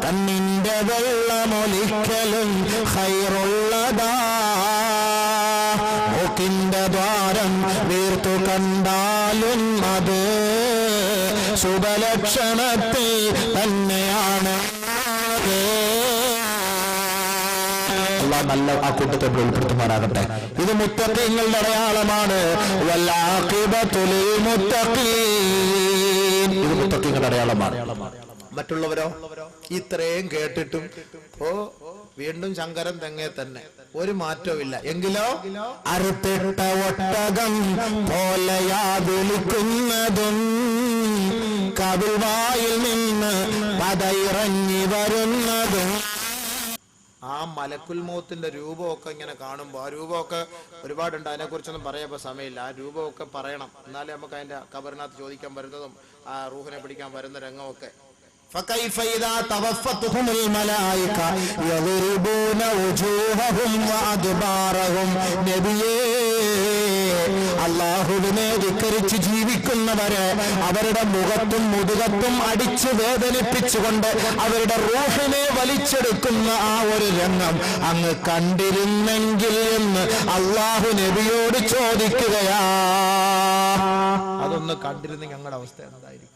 കണ്ണിന്റെ വെള്ളമൊലിക്കലും ഖൈറുള്ളതാ. മൂക്കിന്റെ ദ്വാരം വീർത്തു കണ്ടാലും അത് ശുഭലക്ഷണത്തിൽ തന്നെയാണ്. നല്ല ആ കൂട്ടത്തെ ഉൾപ്പെടുത്തുമാറാകട്ടെ. ഇത് മുത്തഖീങ്ങളുടെ അടയാളമാണ്. വൽആഖിബത്തു ലിൽ മുത്തഖീൻ, ഇത് മുത്തഖീങ്ങളുടെ അടയാളമാണ്. മറ്റുള്ളവരോ ഇത്രയും കേട്ടിട്ടും വീണ്ടും ശങ്കരൻ തെങ്ങേ തന്നെ, ഒരു മാറ്റവും ഇല്ല. എങ്കിലോ അറുത്തിട്ട ഒട്ടകം പോലെയാ വിളിക്കുന്നതും, കവിൾവായിൽ നിന്ന് പതയിറങ്ങി വരുന്നതും. ആ മലക്കുൽ മൗത്തിന്റെ രൂപമൊക്കെ ഇങ്ങനെ കാണുമ്പോൾ, ആ രൂപമൊക്കെ ഒരുപാടുണ്ട്, അതിനെ കുറിച്ചൊന്നും പറയാൻ സമയമില്ല. ആ രൂപമൊക്കെ പറയണം, എന്നാലേ നമുക്ക് അതിന്റെ ഖബറിനകത്ത് ചോദിക്കാൻ വരുന്നതും ആ റൂഹിനെ പിടിക്കാൻ വരുന്ന രംഗമൊക്കെ. فكيف إذا توفتهم الملائكة يضربون وجوههم وأدبارهم. നബിയേ, അല്ലാഹുവിനെ ധിക്കരിച്ച് ജീവിക്കുന്നവരെ അവരുടെ മുഖത്തും മുതുകത്തും അടിച്ച് വേദനിപ്പിച്ചുകൊണ്ട് അവരുടെ റൂഹിനെ വലിച്ചെടുക്കുന്ന ആ ഒരു രംഗം അങ്ങ് കണ്ടിരുന്നെങ്കിൽ എന്ന് അല്ലാഹു നബിയോട് ചോദിക്കുകയാ. അതൊന്ന് കണ്ടിരുന്നെങ്കിൽ ഞങ്ങളുടെ അവസ്ഥ എന്തായിരിക്കും?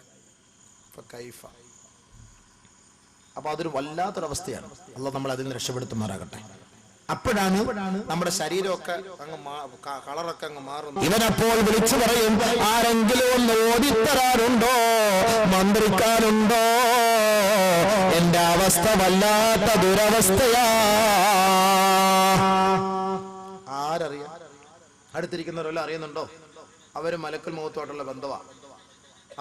അപ്പൊ അതൊരു വല്ലാത്തൊരവസ്ഥയാണ്. അല്ലാഹു നമ്മൾ അതിൽ നിന്ന് രക്ഷപ്പെടുത്തുമാറാകട്ടെ. അപ്പോഴാണ് നമ്മുടെ ശരീരമൊക്കെ അങ്ങ് കളറൊക്കെ അങ്ങ് മാറുന്നു. ഇവനപ്പോൾ വിളിച്ചു പറയും, ആരെങ്കിലും ഒന്ന് ഓടിത്തരാനുണ്ടോ, മന്ത്രിക്കാനുണ്ടോ? എന്റെ അവസ്ഥ വല്ലാത്ത ദുരവസ്ഥയാ. ആരറിയാം? അടുത്തിരിക്കുന്നവരെല്ലാം അറിയുന്നുണ്ടോ? അവര് മലക്കുൽ മൗത്തുമായിട്ടുള്ള ബന്ധമാണ്.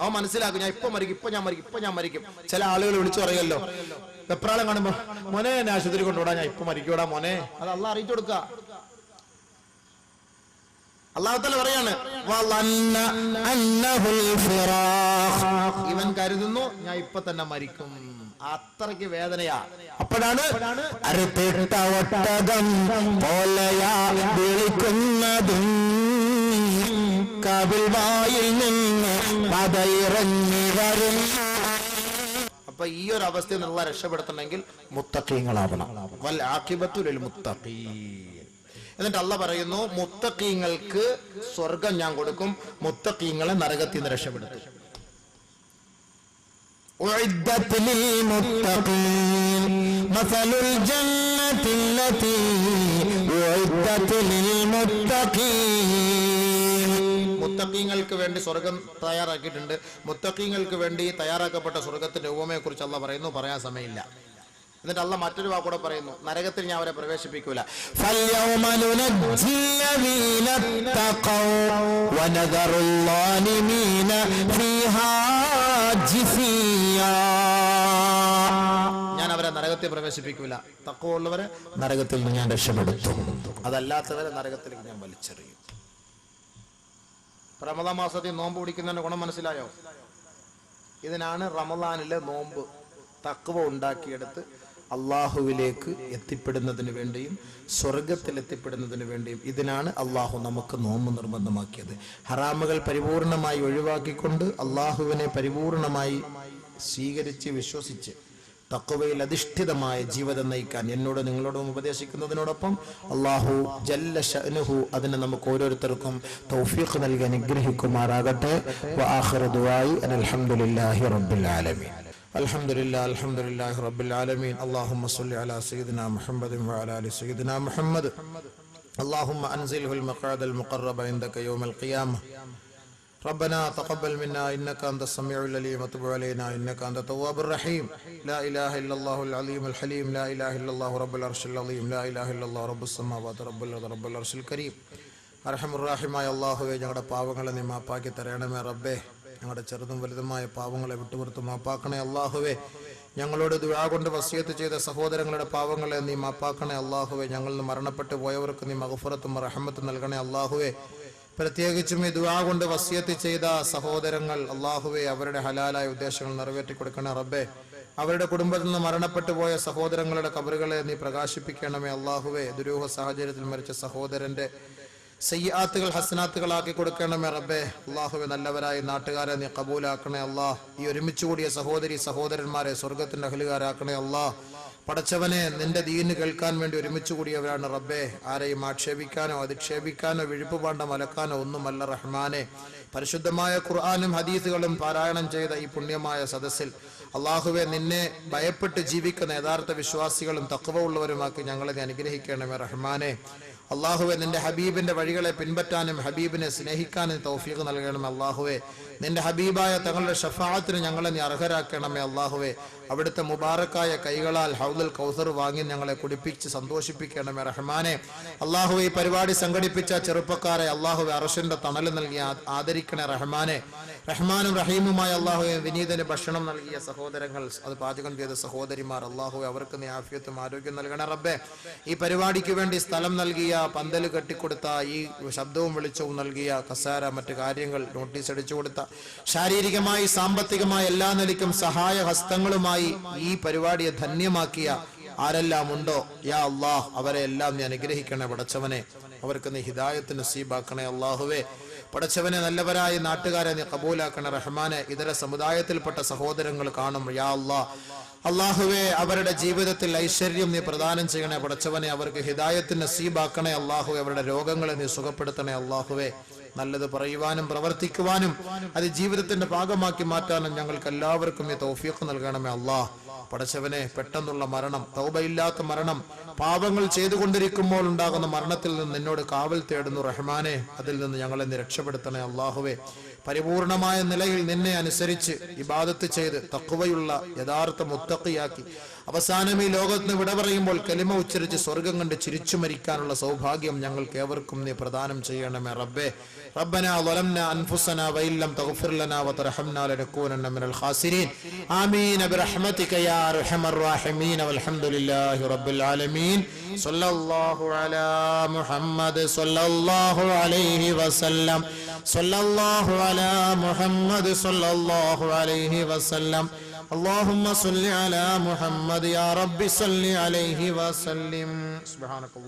അവൻ മനസ്സിലാക്കും, ഞാൻ ഇപ്പൊ മരിക്കും, ഇപ്പൊ ഞാൻ മരിക്കും, ഇപ്പൊ ഞാൻ മരിക്കും. ചില ആളുകൾ വിളിച്ചു പറയല്ലോ, വെപ്രാളം കാണുമ്പോ, മോനെ എന്നെ ആശുപത്രി കൊണ്ടുവിടാ, ഞാൻ ഇപ്പൊ മരിക്കൂടാ മോനെ. അത് അള്ളാഹ് അറിയിച്ചു കൊടുക്ക. അല്ലാഹു തആല പറയാണ്, ഇവൻ കരുതുന്നു ഞാൻ ഇപ്പൊ തന്നെ മരിക്കും. അത്രയ്ക്ക് വേദനയാ. അപ്പോഴാണ് അറുത്തിട്ട ഒട്ടകം പോലെയാ വിളിക്കുന്നതും, കവിൾവായിൽ നിന്ന് പതയിറങ്ങി വരും. അപ്പൊ ഈ ഒരു അവസ്ഥയിൽ നിന്നുള്ള രക്ഷപ്പെടുത്തണമെങ്കിൽ മുത്തഖീങ്ങളാവണം. വൽ ആഖിബത്തു ലിൽ മുത്തഖീൻ. എന്നിട്ട് അല്ലാഹ് പറയുന്നു, മുത്തഖീങ്ങൾക്ക് സ്വർഗം ഞാൻ കൊടുക്കും, മുത്തഖീങ്ങളെ നരകത്തിൽ നിന്ന് രക്ഷപ്പെടുത്തും. ഉഇദ്ദത് ലിൽ മുത്തഖീൻ മസലുൽ ജന്നത്തി അല്ലതി ഉഇദ്ദത് ലിൽ മുത്തഖീൻ. മുത്തഖീങ്ങൾക്ക് വേണ്ടി സ്വർഗം തയ്യാറാക്കിയിട്ടുണ്ട്. മുത്തഖീങ്ങൾക്ക് വേണ്ടി തയ്യാറാക്കപ്പെട്ട സ്വർഗത്തിന്റെ ഉപമയെ കുറിച്ച് അല്ലാഹ് പറയുന്നു, പറയാൻ സമയമില്ല. എന്നിട്ട് അല്ലാഹ് മറ്റൊരു വാക്കൂടെ പറയുന്നു, നരകത്തിൽ ഞാൻ അവരെ പ്രവേശിപ്പിക്കൂല. ഫൽയൗമ നുനജ്ജില്ലദീന തഖൗ വനദറുൽ ളാലിമീന ഫീഹാ ജിസിയാ. ഞാൻ അവരെ നരകത്തിൽ പ്രവേശിപ്പിക്കൂല. തഖ്വ ഉള്ളവരെ നരകത്തിൽ നിന്ന് ഞാൻ രക്ഷപ്പെടുത്തും, അതല്ലാത്തവരെ നരകത്തിലേക്ക് ഞാൻ വലിച്ചെറിയും. റമദാൻ മാസത്തിൽ നോമ്പ് പിടിക്കുന്നതിന്റെ ഗുണം മനസ്സിലായോ? ഇതിനാണ് റമദാനിലെ നോമ്പ്. തഖ്വ ഉണ്ടാക്കിയെടുത്ത് അള്ളാഹുവിലേക്ക് എത്തിപ്പെടുന്നതിന് വേണ്ടിയും സ്വർഗത്തിൽ എത്തിപ്പെടുന്നതിന് വേണ്ടിയും ഇതിനാണ് അള്ളാഹു നമുക്ക് നോമ്പ് നിർബന്ധമാക്കിയത്. ഹറാമുകൾ പരിപൂർണമായി ഒഴിവാക്കിക്കൊണ്ട് അള്ളാഹുവിനെ പരിപൂർണമായി സ്വീകരിച്ച് വിശ്വസിച്ച് തഖ്വയിൽ അധിഷ്ഠിതമായ ജീവിതം നയിക്കാൻ എന്നോട് നിങ്ങളോടും ഉപദേശിക്കുന്നതിനോടൊപ്പം അല്ലാഹു ജല്ല ശഅനുഹു അതിനെ നമുക്ക് ഓരോരുത്തർക്കും തൗഫീഖ് നൽകി അനുഗ്രഹിക്കുമാറാകട്ടെ. വആഖിറു ദുആഇ അൽഹംദുലില്ലാഹി റബ്ബിൽ ആലമീൻ. അൽഹംദുലില്ലാഹി റബ്ബിൽ ആലമീൻ. അല്ലാഹുമ്മ സ്വല്ലി അലാ സയ്യിദിനാ മുഹമ്മദിൻ വഅലാ ആലി സയ്യിദിനാ മുഹമ്മദ്. അല്ലാഹുമ്മ അൻസിൽഹുൽ മഖാദൽ മുഖറബ ഇൻദക യൗമൽ ഖിയാമ. ربنا تقبل منا إنك أنت السميع العليم وتب علينا إنك أنت التواب الرحيم. لا إله إلا الله العليم الحليم. لا إله إلا الله رب العرش العظيم. لا إله إلا الله رب السماوات رب الأرض رب العرش الكريم. അർഹമുർറഹീമായ അല്ലാഹുവേ, ഞങ്ങളുടെ പാവങ്ങളെ നീ മാപ്പാക്കി തരണമേ റബ്ബേ. ഞങ്ങളുടെ ചെറുതും വലുതുമായ പാവങ്ങളെ വിട്ടുപുറത്ത് മാപ്പാക്കണേ അല്ലാഹുവേ. ഞങ്ങളോട് ദുആ കൊണ്ട് വസിയത്ത് ചെയ്ത സഹോദരങ്ങളുടെ പാവങ്ങളെ നീ മാപ്പാക്കണേ അല്ലാഹുവേ. ഞങ്ങളിൽ നിന്ന് മരണപ്പെട്ടു പോയവർക്ക് നീ മഗ്ഫിറത്തും റഹ്മത്തും നൽകണേ അല്ലാഹുവേ. പ്രത്യേകിച്ചും ഈ ദുആ കൊണ്ട് വസിയത്ത് ചെയ്ത സഹോദരങ്ങൾ അല്ലാഹുവേ, അവരുടെ ഹലാലായ ഉദ്ദേശങ്ങൾ നിറവേറ്റി കൊടുക്കണേ റബ്ബേ. അവരുടെ കുടുംബത്തിൽ നിന്ന് മരണപ്പെട്ടു പോയ സഹോദരങ്ങളുടെ ഖബറുകളെ നീ പ്രകാശിപ്പിക്കണമേ അല്ലാഹുവേ. ദുരൂഹ സാഹചര്യത്തിൽ മരിച്ച സഹോദരന്റെ സയ്യാത്തുകൾ ഹസനാത്തുകളാക്കി കൊടുക്കണമേ റബ്ബേ. അല്ലാഹുവേ, നല്ലവരായ നാട്ടുകാരെ നീ കബൂലാക്കണേ അല്ലാഹ്. ഈ ഒരുമിച്ച് കൂടിയ സഹോദരി സഹോദരന്മാരെ സ്വർഗത്തിന്റെ അഹ്ലുകാരാക്കണേ അല്ലാഹ്. പടച്ചവനെ, നിന്റെ ദീന് കേൾക്കാൻ വേണ്ടി ഒരുമിച്ച് കൂടിയവരാണ് റബ്ബേ. ആരെയും ആക്ഷേപിക്കാനോ അധിക്ഷേപിക്കാനോ വിഴുപ്പുപാണ്ട മലക്കാനോ ഒന്നുമല്ല റഹ്മാനെ. പരിശുദ്ധമായ ഖുർആനും ഹദീസുകളും പാരായണം ചെയ്ത ഈ പുണ്യമായ സദസ്സിൽ അല്ലാഹുവേ, നിന്നെ ഭയപ്പെട്ട് ജീവിക്കുന്ന യഥാർത്ഥ വിശ്വാസികളും തഖ്വ ഉള്ളവരുമാക്കി ഞങ്ങളെ നീ അനുഗ്രഹിക്കണമേ റഹ്മാനെ. അല്ലാഹുവേ, നിന്റെ ഹബീബിന്റെ വഴികളെ പിൻപറ്റാനും ഹബീബിനെ സ്നേഹിക്കാനും തൗഫീഖ് നൽകണമേ അല്ലാഹുവേ. നിന്റെ ഹബീബായ തങ്ങളുടെ ഷഫാഅത്തിന് ഞങ്ങളെ നീ അർഹരാക്കണമേ അല്ലാഹുവേ. അവിടുത്തെ മുബാറക്കായ കൈകളാൽ ഹൗദുൽ കൗസർ വാങ്ങി ഞങ്ങളെ കുടിപ്പിച്ച് സന്തോഷിപ്പിക്കണമേ റഹ്മാനെ. അല്ലാഹുവേ, ഈ പരിപാടി സംഘടിപ്പിച്ച ചെറുപ്പക്കാരെ അല്ലാഹുവേ അർശിന്റെ തണൽ നൽകി ആദരിക്കണേ റഹ്മാനെ. റഹ്മാനും റഹീമുമായ അല്ലാഹുവേ, വിനീതന് ഭക്ഷണം നൽകിയ സഹോദരങ്ങൾ, അത് പാചകം ചെയ്ത സഹോദരിമാർ, അല്ലാഹുവേ, അവർക്ക് നീ ആഫിയത്തും ആരോഗ്യം നൽകണേ റബ്ബേ. ഈ പരിപാടിക്ക് വേണ്ടി സ്ഥലം നൽകിയ, പന്തൽ കെട്ടിക്കൊടുത്ത, ഈ ശബ്ദവും വെളിച്ചവും നൽകിയ, കസാര മറ്റു കാര്യങ്ങൾ നോട്ടീസ് അടിച്ചു കൊടുത്ത, ശാരീരികമായി സാമ്പത്തികമായി എല്ലാ നിലയ്ക്കും സഹായ ഹസ്തങ്ങളുമായി ഈ പരിപാടിയെ ധന്യമാക്കിയ ആരെല്ലാം ഉണ്ടോ യാ അല്ലാഹ്, അവരെ എല്ലാം നീ അനുഗ്രഹിക്കണേ പടച്ചവനെ. അവർക്ക് നീ ഹിദായത്ത് നസീബാക്കണേ അല്ലാഹുവേ. പടച്ചവനെ, നല്ലവരായ നാട്ടുകാരെ നീ കബൂലാക്കണേ റഹ്മാനെ. ഇതര സമുദായത്തിൽപ്പെട്ട സഹോദരങ്ങൾ കാണും യാ അല്ലാഹ്. അല്ലാഹുവേ, അവരുടെ ജീവിതത്തിൽ ഐശ്വര്യം നീ പ്രദാനം ചെയ്യണേ പടച്ചവനെ. അവർക്ക് ഹിദായത്ത് നസീബാക്കണേ അല്ലാഹുവേ. അവരുടെ രോഗങ്ങളെ നീ സുഖപ്പെടുത്തണേ അല്ലാഹുവേ. നല്ലത് പറയുവാനും പ്രവർത്തിക്കുവാനും അത് ജീവിതത്തിന്റെ ഭാഗമാക്കി മാറ്റാനും ഞങ്ങൾക്ക് എല്ലാവർക്കും നീ തൗഫീഖ് നൽകണമേ അല്ലാഹ്. പടച്ചവനെ, പെട്ടെന്നുള്ള മരണം, തൗബയില്ലാത്ത മരണം, പാപങ്ങൾ ചെയ്തുകൊണ്ടിരിക്കുമ്പോൾ ഉണ്ടാകുന്ന മരണത്തിൽ നിന്ന് നിന്നോട് കാവൽ തേടുന്നു റഹ്മാനെ. അതിൽ നിന്ന് ഞങ്ങളെ നീ രക്ഷപ്പെടുത്തണേ അല്ലാഹുവേ. പരിപൂർണമായ നിലയിൽ നിന്നെ അനുസരിച്ച് ഇബാദത്ത് ചെയ്ത് തഖ്വയുള്ള യഥാർത്ഥ മുത്തഖിയാക്കി അവസാനം ഈ ലോകത്തിന് വിട പറയുമ്പോൾ കലിമ ഉച്ചരിച്ച് സ്വർഗം കണ്ട് ചിരിച്ചു മരിക്കാനുള്ള സൗഭാഗ്യം ഞങ്ങൾക്ക് ഏവർക്കും നീ പ്രദാനം ചെയ്യണമേ റബ്ബേ. ربنا ظلمنا أنفسنا وإن لم تغفر لنا وترحمنا لنكونن من الخاسرين آمين برحمتك يا أرحم الراحمين والحمد لله رب العالمين صلى الله على محمد صلى الله عليه وسلم صلى الله على محمد صلى الله عليه وسلم اللهم صل على محمد يا رب صل عليه وسلم سبحانك الله.